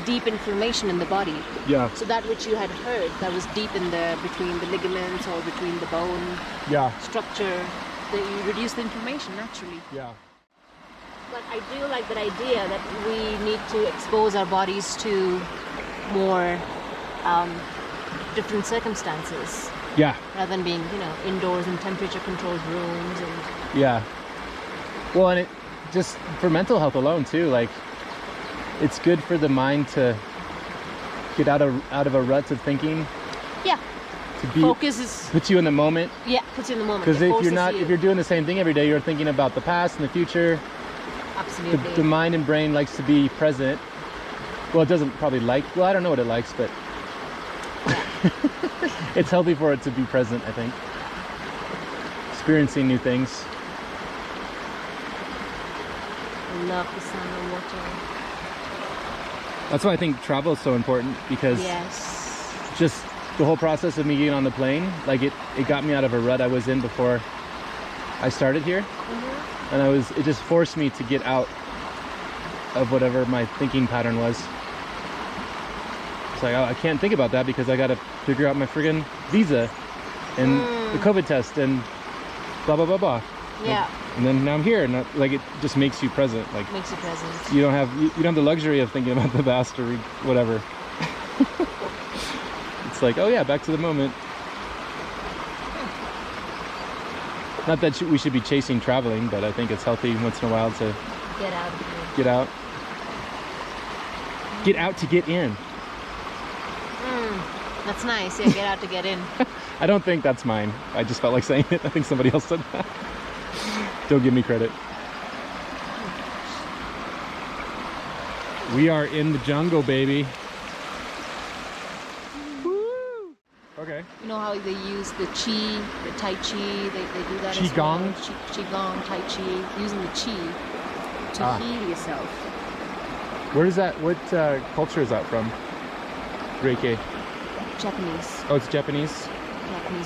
deep inflammation in the body. yeah, So that which you had heard, that was deep in between the ligaments or between the bone yeah, structure, that you reduce the inflammation naturally. yeah. But I do like that idea that we need to expose our bodies to more different circumstances Yeah, rather than being, indoors in temperature-controlled rooms and. yeah. Well, and it just for mental health alone too, like it's good for the mind to get out of a rut of thinking. Yeah. To be Focus is. puts you in the moment. Yeah, puts you in the moment. Because It if forces you're doing the same thing every day, you're thinking about the past and the future. Absolutely. The mind and brain likes to be present. Well, it doesn't probably like. Well, I don't know what it likes, but it's healthy for it to be present, I think. Experiencing new things. I love the sound of water. That's why I think travel is so important, because Yes. just the whole process of me getting on the plane, like it got me out of a rut I was in before I started here. And it just forced me to get out of whatever my thinking pattern was. It's like, oh, I can't think about that because I got to figure out my friggin' visa and the COVID test and blah, blah, blah, blah. Yeah. And then now I'm here, and like it just makes you present. Like Makes you present. you don't have the luxury of thinking about the past or whatever. It's like, oh yeah, back to the moment. Not that we should be chasing traveling, but I think it's healthy once in a while to Get out of here. get out. Get out to get in. That's nice. Yeah, get out to get in. I don't think that's mine. I just felt like saying it. I think somebody else said that. Don't give me credit. We are in the jungle, baby. Woo! Okay. You know how they use the chi, the tai chi, they do that as Qigong? well. Qigong, tai chi, using the chi to heal yourself. Where is that? What culture is that from? Reiki. Japanese Oh, it's Japanese.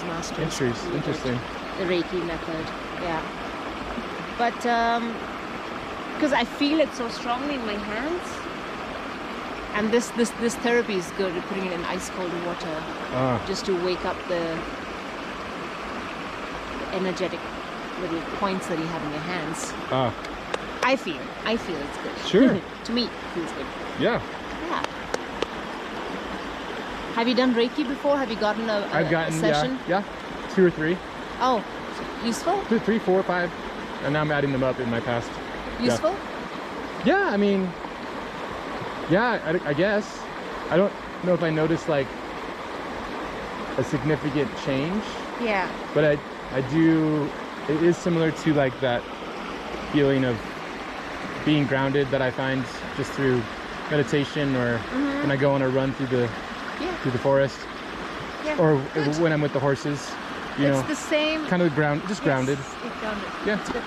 masters. Interesting. The Reiki method, yeah. But because I feel it so strongly in my hands, and this therapy is good. You're putting it in ice cold water just to wake up the energetic little points that you have in your hands. I feel it's good. Sure. To me, it feels good. Yeah. Yeah. Have you done Reiki before? Have you gotten a session? Yeah. 2 or 3. Oh, useful? 2, 3, 4, 5. And now I'm adding them up in my past. Useful? Yeah, I mean, yeah, I guess. I don't know if I noticed like a significant change, Yeah. but I do, it is similar to like that feeling of being grounded that I find just through meditation or when I go on a run through the forest, or when I'm with the horses, you know. It's the same. Kind of just grounded. It's grounded. Yeah. It's good.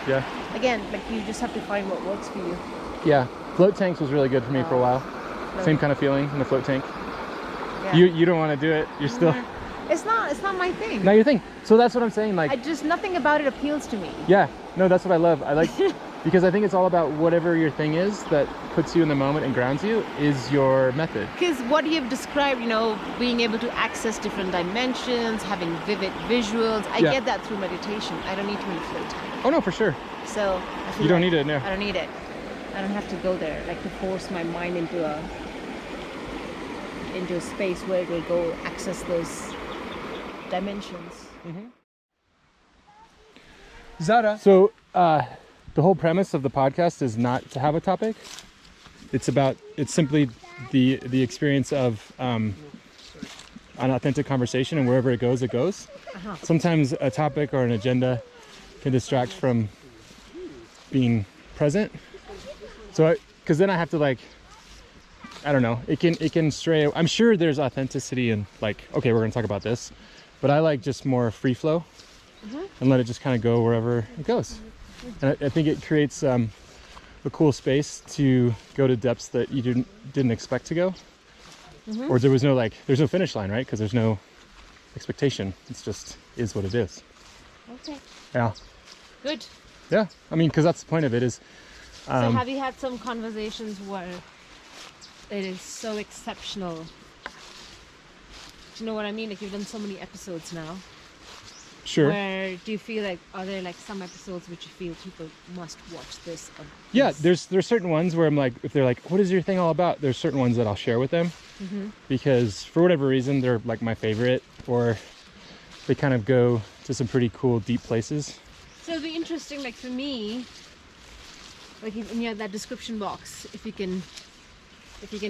Yeah. Again, like you just have to find what works for you. Yeah. Float tanks was really good for me for a while. Same kind of feeling in the float tank. Yeah. You don't want to do it. You're still. It's not my thing. Not your thing. So that's what I'm saying. Like. Nothing about it appeals to me. Yeah. No, that's what I love. I like because I think it's all about whatever your thing is that puts you in the moment and grounds you is your method. Because what you've described, you know, being able to access different dimensions, having vivid visuals, I get that through meditation. I don't need to be float tank. Oh no, for sure. So I feel you don't need it, no. I don't need it. I don't have to go there, like to force my mind into a space where it will go access those dimensions. Zara. So the whole premise of the podcast is not to have a topic. It's simply the experience of an authentic conversation, and wherever it goes, it goes. Sometimes a topic or an agenda can distract from being present. So, because then I have to like, I don't know, it can stray. I'm sure there's authenticity in like, okay, we're gonna talk about this, but I like just more free flow and let it just kind of go wherever it goes. And I think it creates a cool space to go to depths that you didn't expect to go, or there's no finish line, right? Because there's no expectation. It's just is what it is. Okay. Yeah. Good. Yeah. I mean, because that's the point of it is. So have you had some conversations where it is so exceptional? Do you know what I mean? Like you've done so many episodes now. Sure. Where do you feel like, are there like some episodes which you feel people must watch this? Yeah, there's certain ones where I'm like, if they're like, what is your thing all about? There's certain ones that I'll share with them because for whatever reason, they're like my favorite, or they kind of go to some pretty cool, deep places. So it'd be interesting, like for me, like in that description box, if you can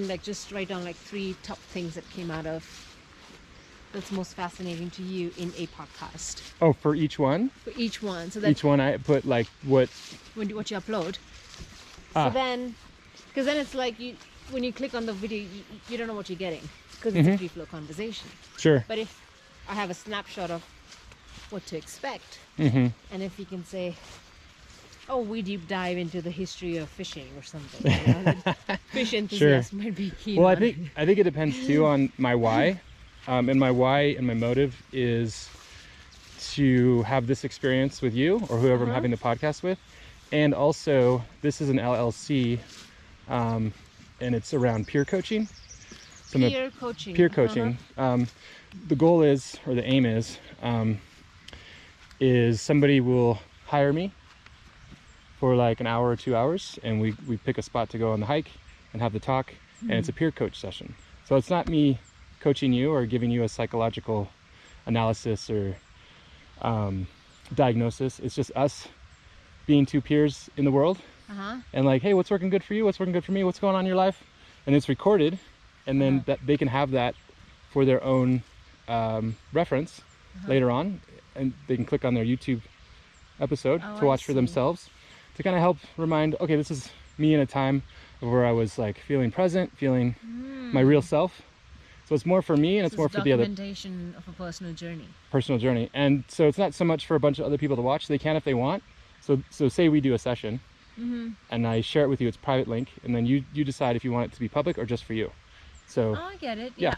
like just write down like 3 top things that came out of that's most fascinating to you in a podcast. Oh, for each one? For each one. So that Each one I put like what what you upload. Ah. So then, because then it's like when you click on the video, you don't know what you're getting because Mm-hmm. it's a free flow conversation. Sure. But if I have a snapshot of what to expect, Mm-hmm. and if you can say, oh, we deep dive into the history of fishing or something, you know, then fish enthusiasts might be keen Well, on. I think it depends too on my why. And my why and my motive is to have this experience with you or whoever I'm having the podcast with. And also, this is an LLC, and it's around peer coaching. So Peer coaching. Peer coaching. The goal is, or the aim is somebody will hire me for like an hour or 2 hours, and we pick a spot to go on the hike and have the talk, and it's a peer coach session. So it's not me coaching you or giving you a psychological analysis or diagnosis. It's just us being 2 peers in the world, and like, hey, what's working good for you? What's working good for me? What's going on in your life? And it's recorded, and then that they can have that for their own reference later on, and they can click on their YouTube episode to watch for themselves, to kind of help remind, okay, this is me in a time where I was like feeling present, feeling my real self. So it's more for me, and it's more for the other documentation of a personal journey. And so it's not so much for a bunch of other people to watch. They can if they want. So say we do a session, and I share it with you. It's a private link, and then you decide if you want it to be public or just for you. So Oh, I get it. Yeah.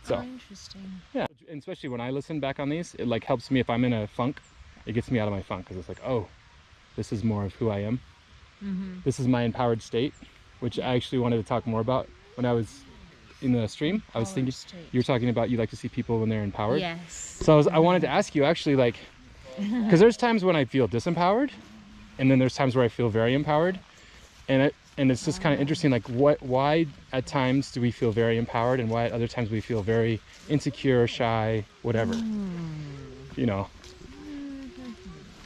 So Oh, interesting. yeah, and especially when I listen back on these, it like helps me if I'm in a funk. It gets me out of my funk, because it's like, oh, this is more of who I am. This is my empowered state, which I actually wanted to talk more about when I was in the stream. I was thinking you were talking about you like to see people when they're empowered. Yes. So I wanted to ask you actually, like, because there's times when I feel disempowered, and then there's times where I feel very empowered, and it's just kind of interesting, like why at times do we feel very empowered, and why at other times we feel very insecure, shy, whatever. You know,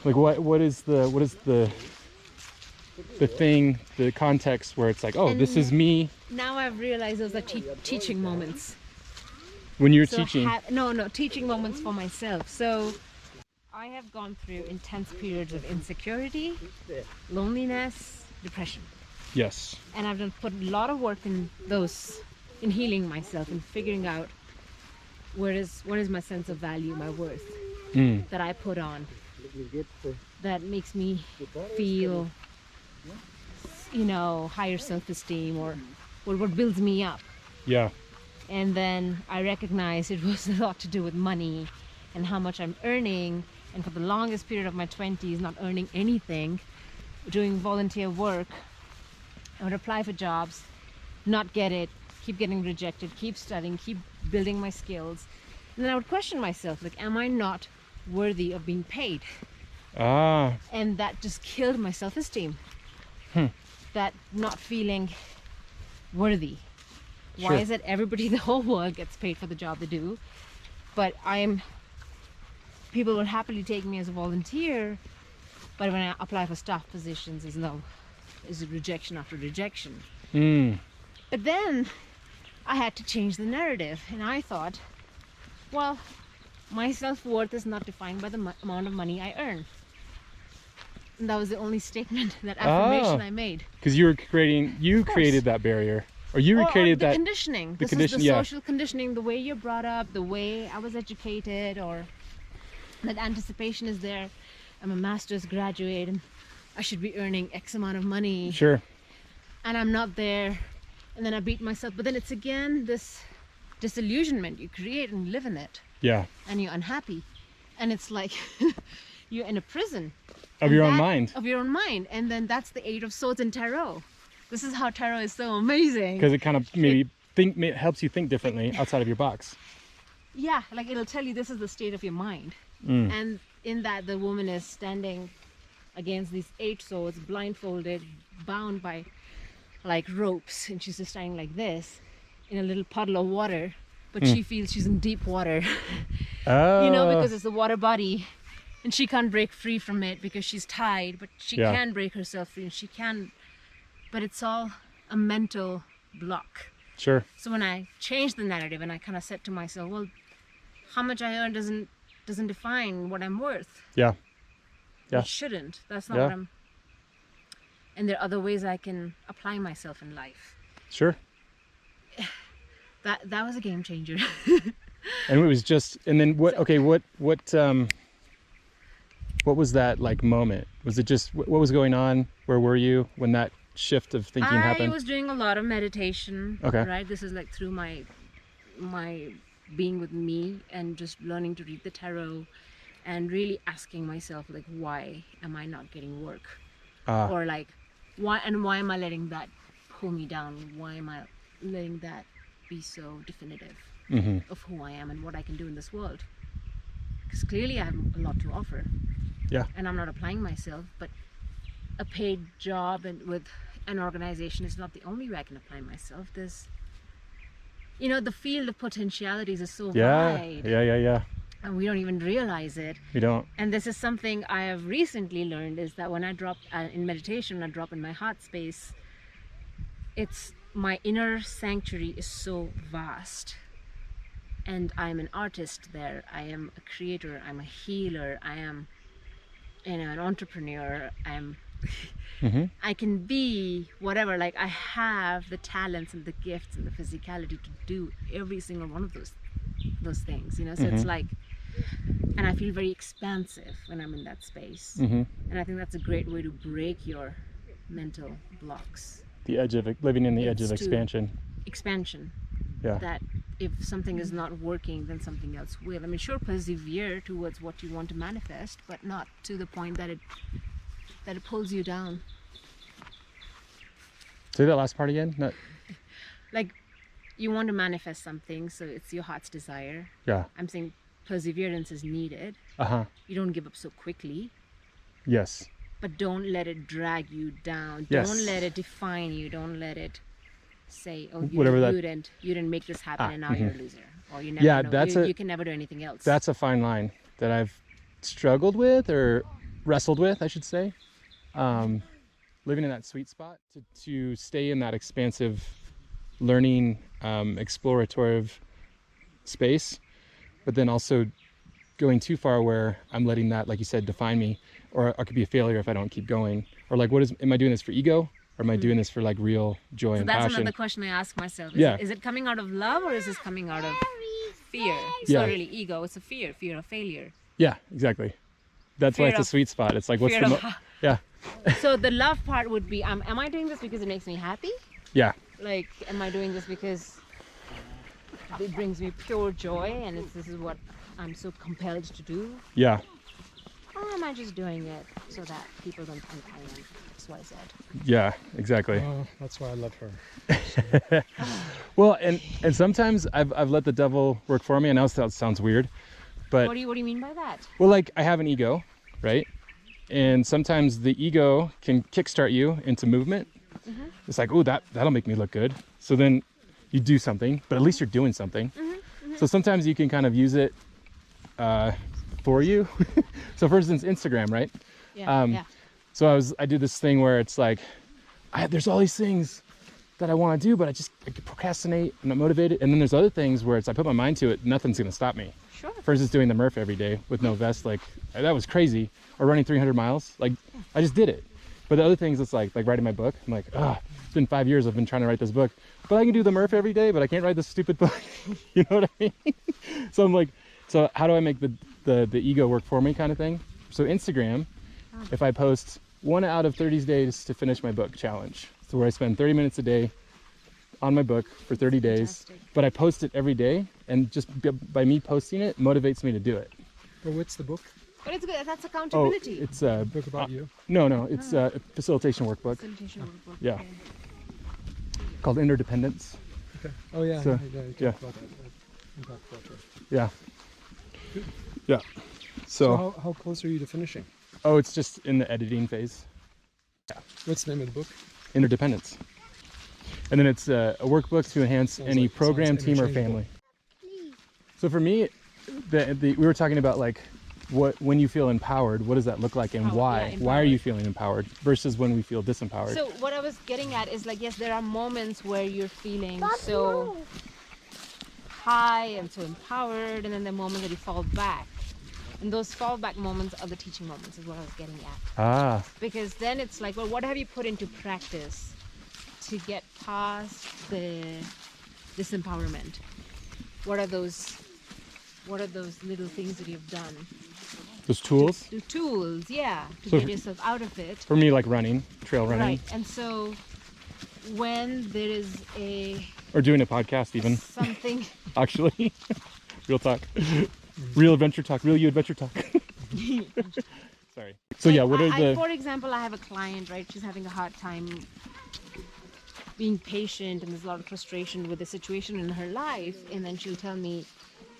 like what is the thing, the context where it's like, oh, this is me. Now I've realized those are teaching moments. When you're So teaching. teaching moments for myself. So I have gone through intense periods of insecurity, loneliness, depression. Yes. And I've put a lot of work in those, in healing myself and figuring out what is my sense of value, my worth that I put on, that makes me feel, higher self-esteem, or what builds me up. Yeah. And then I recognized it was a lot to do with money and how much I'm earning. And for the longest period of my 20s, not earning anything, doing volunteer work. I would apply for jobs, not get it, keep getting rejected, keep studying, keep building my skills. And then I would question myself, like, am I not worthy of being paid? And that just killed my self-esteem. That not feeling worthy. Sure. Why is it everybody in the whole world gets paid for the job they do, but people will happily take me as a volunteer, but when I apply for staff positions, is rejection after rejection. But then I had to change the narrative, and I thought, well, my self-worth is not defined by the amount of money I earn. And that was the only statement, that affirmation I made. Because you created that barrier, or you recreated the that conditioning. This is the social conditioning, the way you're brought up, the way I was educated, or that anticipation is there. I'm a master's graduate, and I should be earning X amount of money. Sure. And I'm not there, and then I beat myself. But then it's again this disillusionment you create and live in it. Yeah. And you're unhappy, and it's like you're in a prison Of your own mind. Of your own mind. And then that's the Eight of Swords in tarot. This is how tarot is so amazing. Because it kind of helps you think differently outside of your box. Yeah, like it'll tell you this is the state of your mind. And in that, the woman is standing against these 8 swords, blindfolded, bound by like ropes, and she's just standing like this in a little puddle of water, but she feels she's in deep water. Oh. Because it's the water body and she can't break free from it because she's tied, but she can break herself free, and she can, but it's all a mental block. Sure. So when I changed the narrative and I kind of said to myself, well, how much I earn doesn't define what I'm worth. Yeah. Yeah. It shouldn't. That's not what I'm. And there are other ways I can apply myself in life. Sure. That was a game changer. And it was just, and then what? Okay, what was that like moment? Was it just what was going on? Where were you when that shift of thinking happened? I was doing a lot of meditation. Okay. Right. This is like through my being with me and just learning to read the tarot, and really asking myself like, why am I not getting work? Or like, why am I letting that pull me down? Why am I letting that be so definitive of who I am and what I can do in this world? Because clearly I have a lot to offer. Yeah. And I'm not applying myself, but a paid job and with an organization is not the only way I can apply myself. There's, you know, the field of potentialities is so wide. Yeah. And we don't even realize it. We don't. And this is something I have recently learned, is that when I drop in meditation, I drop in my heart space, it's my inner sanctuary is so vast. And I'm an artist there. I am a creator. I'm a healer. I am, you know, an entrepreneur. I can be whatever. Like, I have the talents and the gifts and the physicality to do every single one of those things, you know. So it's like, and I feel very expansive when I'm in that space. And I think that's a great way to break your mental blocks. The edge of living in the edge of expansion. Yeah. That if something is not working, then something else will. I mean, sure, persevere towards what you want to manifest, but not to the point that it pulls you down. Say that last part again. Not... Like, you want to manifest something, so it's your heart's desire. Yeah. I'm saying perseverance is needed. You don't give up so quickly. Yes. But don't let it drag you down. Yes. Don't let it define you. Don't let it say, oh, you didn't make this happen, and now you're a loser. Or you never know. You can never do anything else. That's a fine line that I've struggled with, or wrestled with, I should say. Living in that sweet spot to stay in that expansive learning, explorative space, but then also going too far where I'm letting that, like you said, define me, or I could be a failure if I don't keep going. Or like, am I doing this for ego, or am I doing this for like real joy and passion? That's another question I ask myself. Is it coming out of love, or is this coming out of fear? It's not really ego, it's a fear of failure. Yeah, exactly. That's why it's a sweet spot. It's like, what's the So the love part would be, am I doing this because it makes me happy? Yeah. Like, am I doing this because it brings me pure joy, and this is what I'm so compelled to do? Yeah. Or am I just doing it so that people don't think I am XYZ? Yeah, exactly. Oh, that's why I love her. Well, and sometimes I've let the devil work for me. I know that sounds weird, but what do you mean by that? Well, like, I have an ego, right? And sometimes the ego can kickstart you into movement. It's like, oh, that'll make me look good. So then you do something, but at least you're doing something. So sometimes you can kind of use it for you. So for instance, Instagram, right? So I do this thing where it's like, there's all these things that I want to do, but I procrastinate, I'm not motivated. And then there's other things where I put my mind to it, nothing's going to stop me. Sure. For instance, doing the Murph every day with no vest, like, that was crazy. Or running 300 miles, like, I just did it. But the other things, it's like writing my book. I'm like, it's been 5 years I've been trying to write this book, but I can do the Murph every day, but I can't write this stupid book. You know what I mean? So I'm like, so how do I make the ego work for me, kind of thing? So Instagram, if I post 1 out of 30 days to finish my book challenge, so where I spend 30 minutes a day on my book for 30 days, but I post it every day, and just by me posting it motivates me to do it. But what's the book? But it's good. That's accountability. Oh, it's a book about you? No, it's a facilitation workbook. Yeah. Okay. Called Interdependence. Okay. Oh yeah. So, you talked about that. Yeah. Yeah. So how close are you to finishing? Oh, it's just in the editing phase. Yeah. What's the name of the book? Interdependence. And then it's a workbook to enhance any program, team, or family. So for me, we were talking about like when you feel empowered, what does that look like, and why? Yeah, why are you feeling empowered versus when we feel disempowered? So what I was getting at is like, yes, there are moments where you're feeling so high and so empowered, and then the moment that you fall back. And those fallback moments are the teaching moments, is what I was getting at. Ah. Because then it's like, well, what have you put into practice to get past the disempowerment? What are those little things that you've done? Those tools? The tools, yeah, to So get yourself out of it. For me, like running, trail running. Right, and so when there is or doing a podcast even. Something. Actually. Real talk. Real adventure talk. Real you adventure talk. Sorry. So yeah, what are the... For example, I have a client, right? She's having a hard time being patient, and there's a lot of frustration with the situation in her life. And then she'll tell me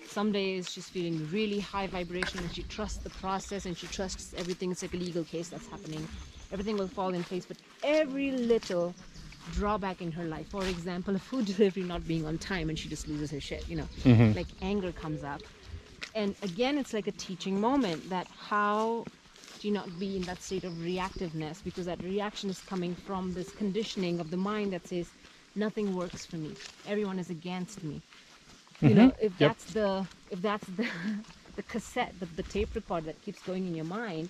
some days she's feeling really high vibration, and she trusts the process, and she trusts everything. It's like a legal case that's happening. Everything will fall in place, but every little drawback in her life, for example, a food delivery not being on time, and she just loses her shit, you know, like anger comes up. And again, it's like a teaching moment, that how do you not be in that state of reactiveness, because that reaction is coming from this conditioning of the mind that says nothing works for me, everyone is against me. You know, if that's the cassette, the tape record that keeps going in your mind,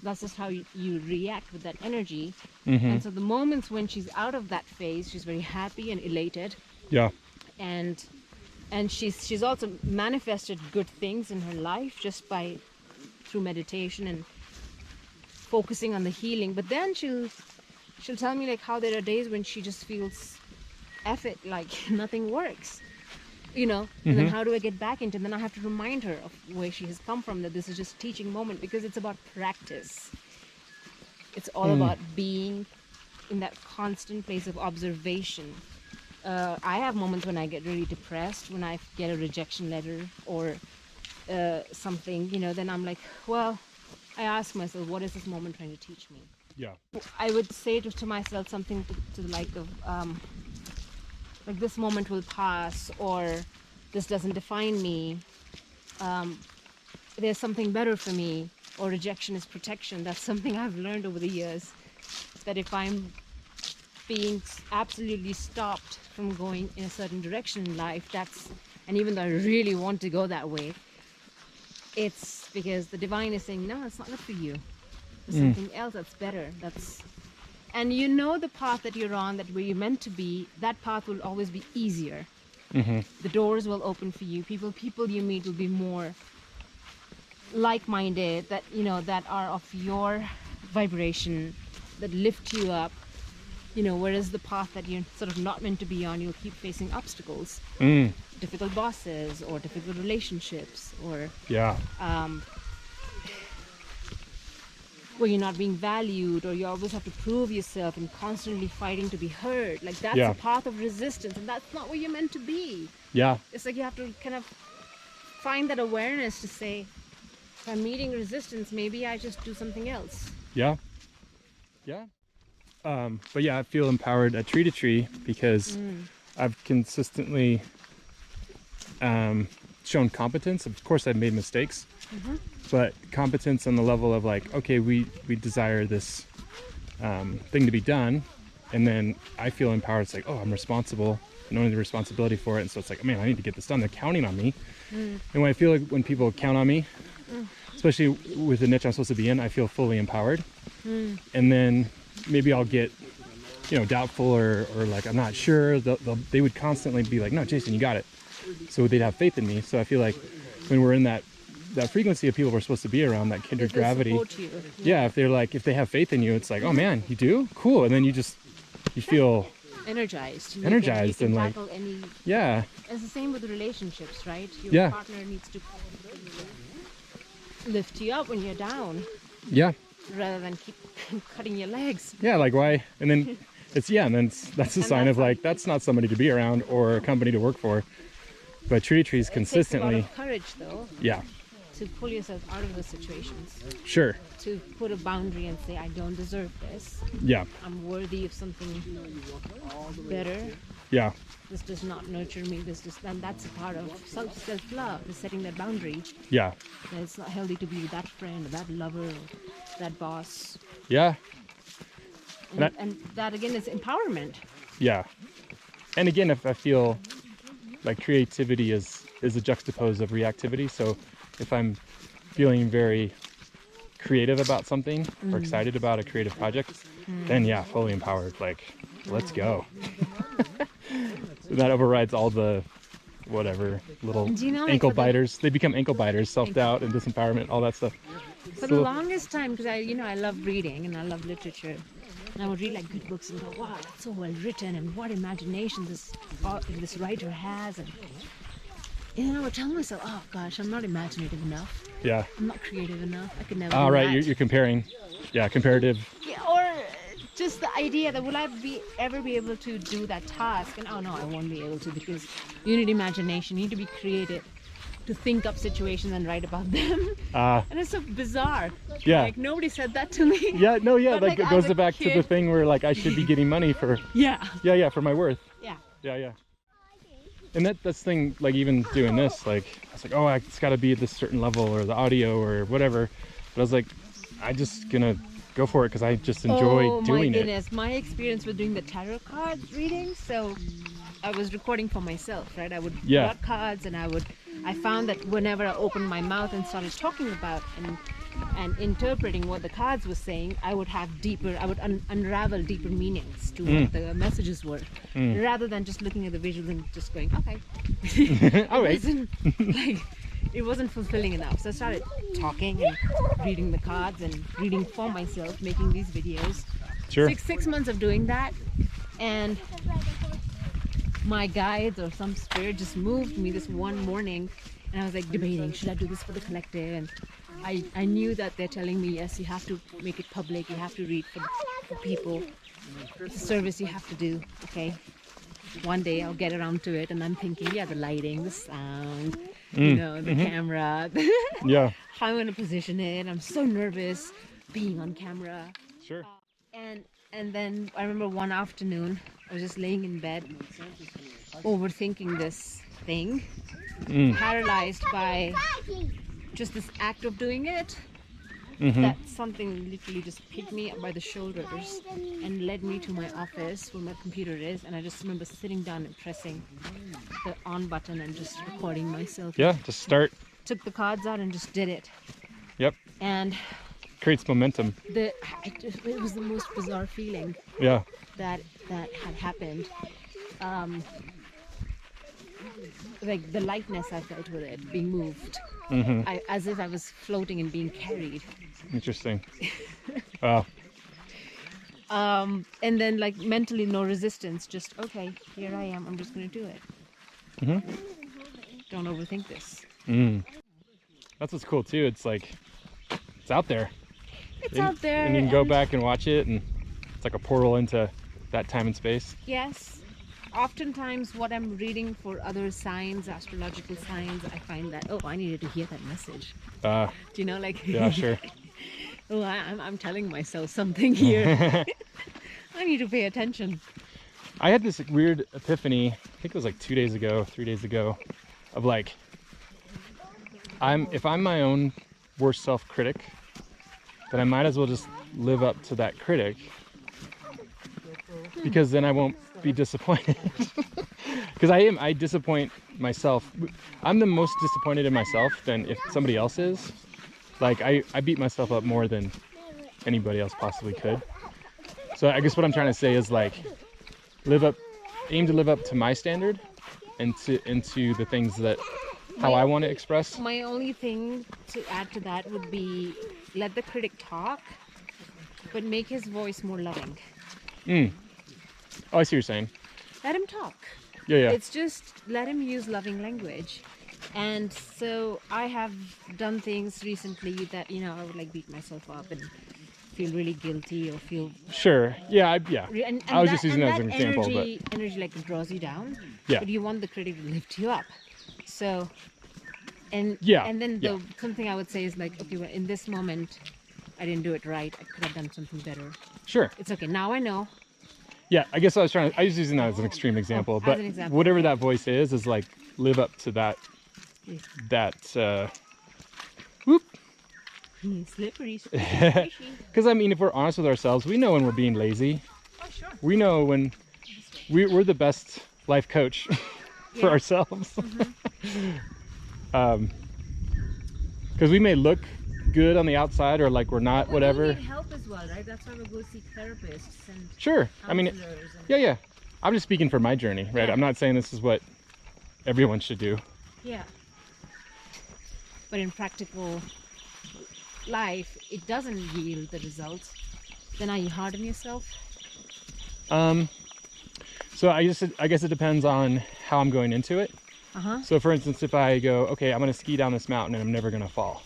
that's just how you react with that energy. And so the moments when she's out of that phase, she's very happy and elated. Yeah. And she's also manifested good things in her life just through meditation and focusing on the healing. But then she'll tell me like how there are days when she just feels F it, like nothing works, you know. And then how do I get back into it? And then I have to remind her of where she has come from, that this is just a teaching moment, because it's about practice. It's all about being in that constant place of observation. I have moments when I get really depressed, when I get a rejection letter or something, you know, then I'm like, well, I ask myself, what is this moment trying to teach me? Yeah. I would say to myself something to the like of, like, this moment will pass, or this doesn't define me. There's something better for me, or rejection is protection. That's something I've learned over the years, that if I'm being absolutely stopped from going in a certain direction in life, and even though I really want to go that way, it's because the divine is saying, no, it's not good for you. There's something else that's better. And you know the path that you're on, that where you're meant to be, that path will always be easier. The doors will open for you. People you meet will be more like-minded, that, you know, that are of your vibration, that lift you up. You know, whereas the path that you're sort of not meant to be on, you'll keep facing obstacles, difficult bosses, or difficult relationships, or where you're not being valued, or you always have to prove yourself and constantly fighting to be heard. Like, that's a path of resistance, and that's not where you're meant to be. It's like you have to kind of find that awareness to say, if I'm meeting resistance, maybe I just do something else. But yeah, I feel empowered at Tree to Tree because I've consistently shown competence. Of course, I've made mistakes, but competence on the level of like, okay, we desire this thing to be done, and then I feel empowered. It's like, oh, I'm responsible, knowing the responsibility for it, and so it's like, man, I need to get this done. They're counting on me, and when I feel like when people count on me, especially with the niche I'm supposed to be in, I feel fully empowered. And then maybe I'll get, you know, doubtful or like, I'm not sure. They would constantly be like, no, Jason, you got it. So they'd have faith in me. So I feel like when we're in that frequency of people we're supposed to be around, that kindred gravity. If they have faith in you, it's like, oh man, you do? Cool. And then you feel energized and like, It's the same with relationships, right? Your partner needs to lift you up when you're down. Rather than keep cutting your legs. Like, why? And then that's a sign of like, that's not somebody to be around or a company to work for. But Tree to Tree's consistently. It takes a lot of courage, though. To pull yourself out of those situations. To put a boundary and say, I don't deserve this. I'm worthy of something better. Yeah. This does not nurture me. And that's a part of self-love, is setting that boundary. Yeah. That it's not healthy to be with that friend, or that lover, or that boss. Yeah. And that again is empowerment. Yeah. And again, if I feel like creativity is a juxtapose of reactivity. So if I'm feeling very creative about something or excited about a creative project, then yeah, fully empowered. Like, let's go. That overrides all the whatever little ankle biters. They become ankle biters, self-doubt and disempowerment, all that stuff. For the longest time, because I love reading and I love literature, and I would read like good books and go, wow, that's so well written, and what imagination this writer has, and then I would tell myself, oh gosh, I'm not imaginative enough. Yeah. I'm not creative enough. I could never. Oh, do right. that. You're comparing. Yeah, comparative. Yeah, or just the idea that will I ever be able to do that task? And oh no, I won't be able to, because you need imagination. You need to be creative to think up situations and write about them. And it's so bizarre. Yeah. Like nobody said that to me. Yeah. No. Yeah. But, Like it as goes a back to the thing where like I should be getting money for. Yeah. Yeah. Yeah. For my worth. Yeah. Yeah. Yeah. And that's the thing. Like even doing this, like I was like, oh, it's got to be at this certain level or the audio or whatever. But I was like, I just gonna go for it because I just enjoy doing it. Oh my goodness, my experience with doing the tarot card reading. So I was recording for myself, right? I would draw cards, and I found that whenever I opened my mouth and started talking about and interpreting what the cards were saying, I would unravel deeper meanings to what the messages were, rather than just looking at the visuals and just going, okay. All right. It wasn't fulfilling enough. So I started talking and reading the cards and reading for myself, making these videos. Sure. Six months of doing that, and my guides or some spirit just moved me this one morning, and I was like debating, should I do this for the collective? And I knew that they're telling me, yes, you have to make it public, you have to read for people. It's a service you have to do, okay? One day I'll get around to it. And I'm thinking, yeah, the lighting, the sound, you know, the camera, Yeah. how I'm going to position it. I'm so nervous being on camera. Sure. And then I remember one afternoon, I was just laying in bed, overthinking this thing, paralyzed by just this act of doing it. That something literally just picked me up by the shoulders and led me to my office where my computer is, and I just remember sitting down and pressing the on button and just recording myself. Yeah, just start. Took the cards out and just did it. Yep. And creates momentum. It was the most bizarre feeling. Yeah. That had happened. Like the lightness I felt with it, being moved. As if I was floating and being carried. Interesting. Wow. And then like mentally no resistance, just okay, here I am, I'm just going to do it. Don't overthink this. That's what's cool too. It's like, it's out there. It's out there. And you can go back and watch it, and it's like a portal into that time and space. Yes. Oftentimes what I'm reading for other signs, astrological signs, I find that, oh, I needed to hear that message. Do you know, like... Yeah, sure. Oh, I'm telling myself something here. I need to pay attention. I had this weird epiphany, I think it was like 3 days ago, of like, if I'm my own worst self-critic, then I might as well just live up to that critic, because then I won't be disappointed. Because I disappoint myself. I'm the most disappointed in myself than if somebody else is. Like I beat myself up more than anybody else possibly could. So I guess what I'm trying to say is like, aim to live up to my standard and into the things that how I want to express. My only thing to add to that would be let the critic talk, but make his voice more loving. Oh, I see what you're saying. Let him talk. Yeah. It's just let him use loving language. And so I have done things recently that, you know, I would like beat myself up and feel really guilty or feel... Sure. Yeah. And I was just using that as an example. Energy like draws you down. Yeah. But you want the critic to lift you up. So... And then something I would say is like, okay, well, in this moment, I didn't do it right. I could have done something better. Sure. It's okay. Now I know. Yeah, I guess I was using that as an extreme example, but an example, whatever okay. that voice is like live up to that. Whoop. Slippery. Because I mean, if we're honest with ourselves, we know when we're being lazy. Oh, sure. We know when we're the best life coach for Yeah. ourselves. Because we may look good on the outside or like we're not, But whatever. we need help as well, right? That's why we go seek therapists and Sure. I mean, counselors and yeah. I'm just speaking for my journey, right? Yeah. I'm not saying this is what everyone should do. yeah. But in practical life, it doesn't yield the results. Then are you hard on yourself? So I guess it depends on how I'm going into it. Uh-huh. So for instance, if I go, okay, I'm going to ski down this mountain and I'm never going to fall.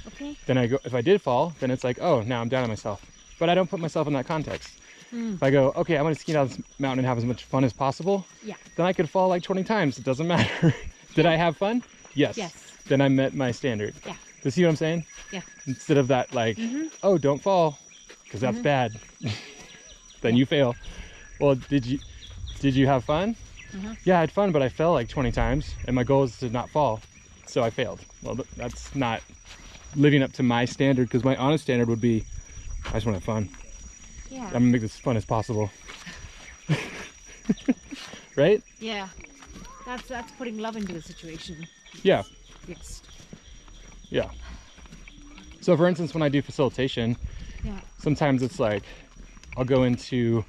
Okay. Then if I did fall, then it's like, oh, now I'm down on myself. But I don't put myself in that context. If I go, okay, I'm going to ski down this mountain and have as much fun as possible. Yeah. Then I could fall like 20 times. It doesn't matter. Did I have fun? Yes. Yes. Then I met my standard. Yeah. Do you see what I'm saying? Yeah. Instead of that, like, oh, don't fall, because that's bad. Then you fail. Well, did you have fun? Yeah, I had fun, but I fell like 20 times, and my goal is to not fall, so I failed. Well, that's not living up to my standard, because my honest standard would be, I just want to have fun. Yeah. I'm gonna make this as fun as possible. Right? Yeah. That's putting love into the situation. Yeah. Yes. Yeah. So for instance, when I do facilitation, Yeah. sometimes it's like I'll go into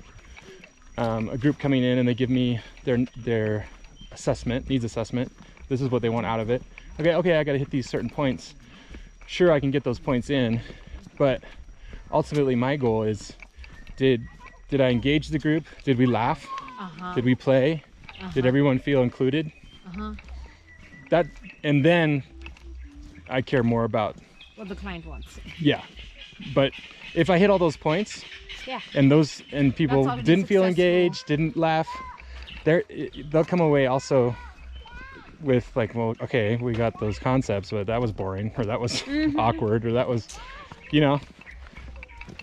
a group coming in and they give me their needs assessment. This is what they want out of it. Okay, I got to hit these certain points. Sure, I can get those points in, but ultimately my goal is, did I engage the group? Did we laugh? Did we play? Did everyone feel included? And then I care more about What the client wants. Yeah, but if I hit all those points, Yeah. and people That's already didn't feel successful. engaged, didn't laugh, they'll come away also with like, well, okay, we got those concepts, but that was boring, or that was awkward, or that was,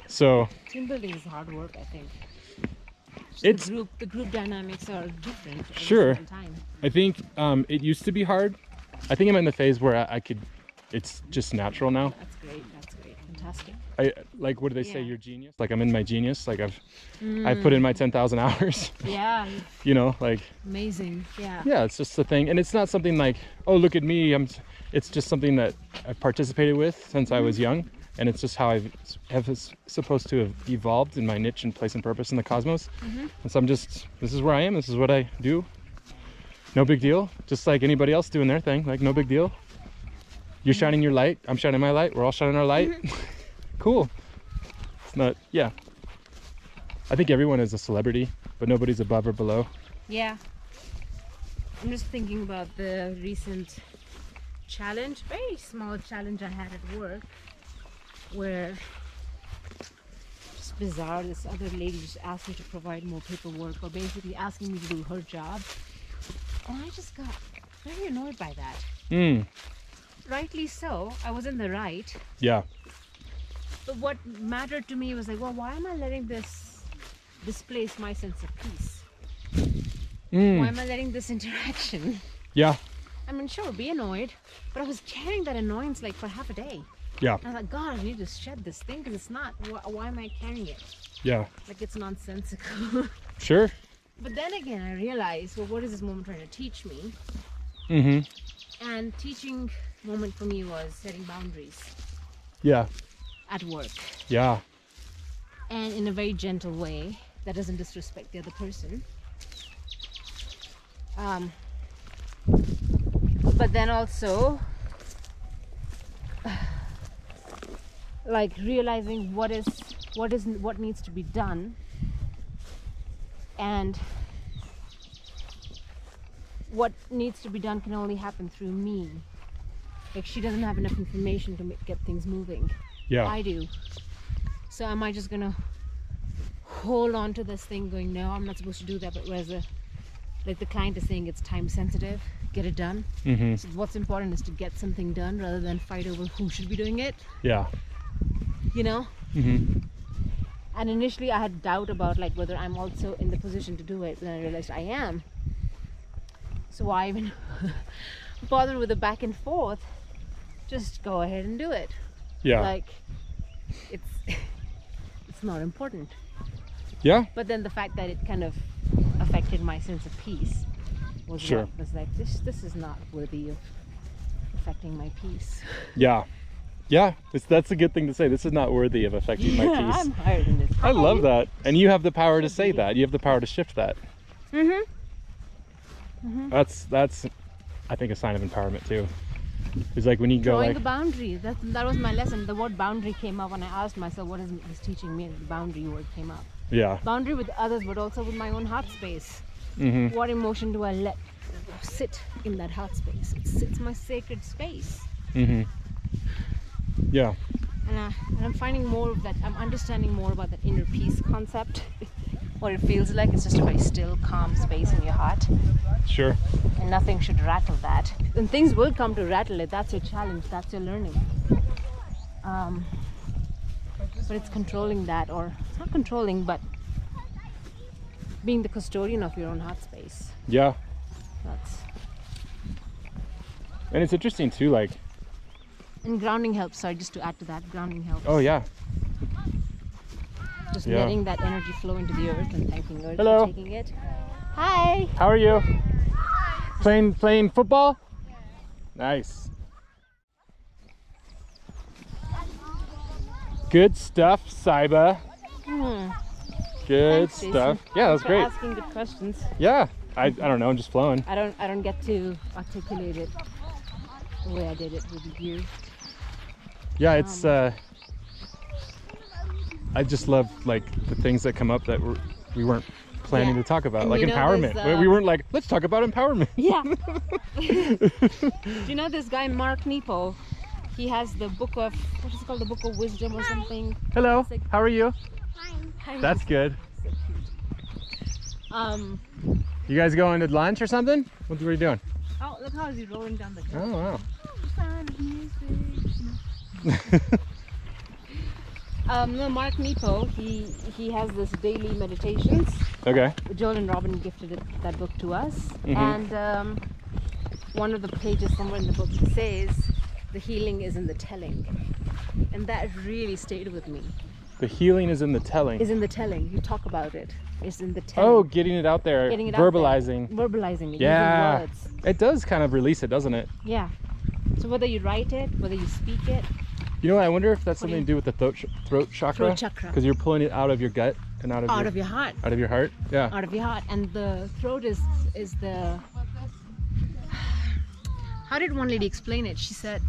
so Team building is hard work, I think. it's The group dynamics are different. every Sure. single time. I think it used to be hard. I think I'm in the phase where I could, it's just natural now. That's great. Fantastic. I like, what do they say? Yeah. You're genius. Like I'm in my genius. Like I've put in my 10,000 hours. Yeah. Like Amazing. Yeah. yeah, it's just a thing, and it's not something like, oh, look at me. It's just something that I've participated with since I was young, and it's just how I have supposed to have evolved in my niche and place and purpose in the cosmos. And so this is where I am. This is what I do. No big deal. Just like anybody else doing their thing. Like no big deal. You're shining your light. I'm shining my light. We're all shining our light. Cool. It's not. Yeah. I think everyone is a celebrity, but nobody's above or below. Yeah. I'm just thinking about the recent challenge, very small challenge I had at work, where just bizarre, this other lady just asked me to provide more paperwork, or basically asking me to do her job. And I just got very annoyed by that. Rightly so, I was in the right. Yeah. But what mattered to me was like, well, why am I letting this displace my sense of peace? Why am I letting this interaction? Yeah. I mean, sure, be annoyed, but I was carrying that annoyance like for half a day. Yeah. And I was like, God, I need to shed this thing because it's not. Why am I carrying it? Yeah. Like it's nonsensical. Sure. But then again, I realized, well, what is this moment trying to teach me? And teaching moment for me was setting boundaries Yeah. at work, Yeah. and in a very gentle way that doesn't disrespect the other person. But then also like realizing what needs to be done, and what needs to be done can only happen through me. Like she doesn't have enough information to get things moving. Yeah. I do. So am I just gonna hold on to this thing going, no, I'm not supposed to do that, but whereas the client is saying it's time sensitive, get it done. So what's important is to get something done rather than fight over who should be doing it, Yeah. you know? And initially I had doubt about like whether I'm also in the position to do it, but then I realized I am. So why even bother with the back and forth? Just go ahead and do it. Yeah. Like it's it's not important. Yeah. But then the fact that it kind of affected my sense of peace was Sure. what was like, this is not worthy of affecting my peace. Yeah. Yeah. That's a good thing to say. This is not worthy of affecting my peace. I'm higher than this. I love that. And you have the power to say that. You have the power to shift that. That's I think a sign of empowerment too. It's like when you go Drawing like the boundary. That was my lesson. The word boundary came up when I asked myself, what is this teaching me? And the boundary word came up. yeah. Boundary with others, but also with my own heart space. What emotion do I let sit in that heart space? It's my sacred space. Yeah. And I'm finding more of that. I'm understanding more about that inner peace concept. What it feels like. It's just a very still, calm space in your heart. Sure. And nothing should rattle that. And things will come to rattle it. That's your challenge. That's your learning. But it's controlling that, or it's not controlling, but being the custodian of your own heart space. Yeah. That's. And it's interesting too, like. And grounding helps. Sorry, just to add to that, grounding helps. Oh yeah. Just Yeah. letting that energy flow into the earth and thanking Earth Hello. for taking it. Hi. How are you? Playing football? Nice. Good stuff, Sahiba. Good Thanks, Jason. stuff. Yeah, that's Thanks for great. asking good questions. Yeah. I don't know, I'm just flowing. I don't get to articulate it the way I did it with you. Yeah, it's I just love like the things that come up that we weren't planning Yeah. to talk about, And like you know, empowerment. there's, We weren't like, let's talk about empowerment. Yeah. Do you know this guy Mark Nepo? He has the book of, what is it called, the book of wisdom or something. Hello. It's like- How are you? Hi. That's good. Um. You guys going to lunch or something? What are you doing? Oh, look how he's rolling down the hill. Oh wow. No, Mark Nepo, he has this daily meditations. Okay. Joel and Robin gifted that book to us, and one of the pages somewhere in the book says, "The healing is in the telling," and that really stayed with me. The healing is in the telling. Is in the telling. You talk about it. It's in the telling. Oh, getting it out there. Getting it verbalizing. out there. Verbalizing it. Yeah. Using words. It does kind of release it, doesn't it? Yeah. So whether you write it, whether you speak it. You know what? I wonder if that's something to do with the throat chakra. Throat chakra. Because you're pulling it out of your gut and out of Your heart. Out of your heart. Yeah. Out of your heart. And the throat is the. How did one lady explain it? She said,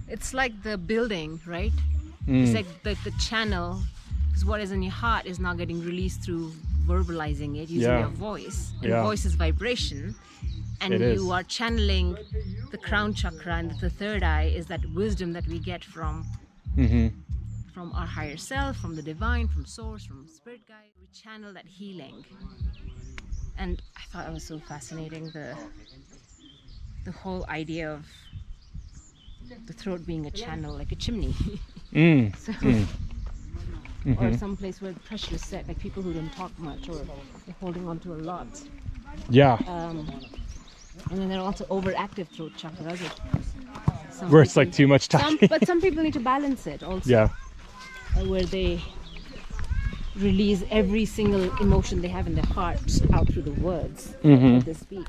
it's like the building, right? It's like the channel, because what is in your heart is now getting released through verbalizing it using Yeah. your voice. And Yeah. voice is vibration. And It is. you are channeling the crown chakra, and the third eye is that wisdom that we get from our higher self, from the divine, from source, from spirit guide. We channel that healing. And I thought it was so fascinating, the whole idea of the throat being a channel, like a chimney. So, or some place where the pressure is set, like people who don't talk much or they're holding on to a lot. Yeah. And then there are also overactive throat chakras. Where it's like too much talking. But some people need to balance it also. Yeah. Where they release every single emotion they have in their hearts out through the words that they speak.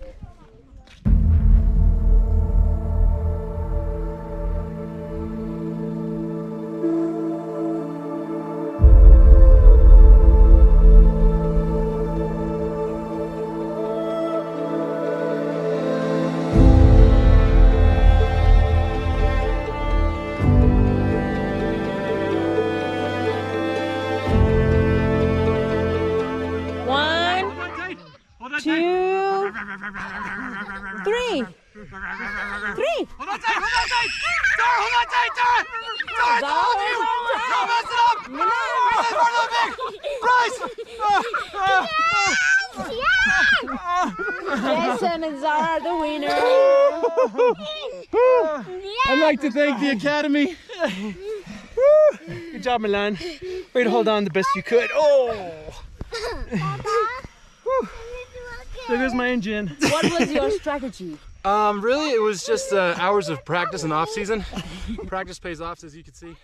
Three. Hold on tight! Dara, hold on tight! Dara, told you! Don't mess it up! Bryce! Jason and Zara are the winners. I'd like to thank the Academy. Good job, Milan. Way to hold on the best you could. Oh! There goes my engine. What was your strategy? Really, it was just hours of practice and off season. Practice pays off, as you can see.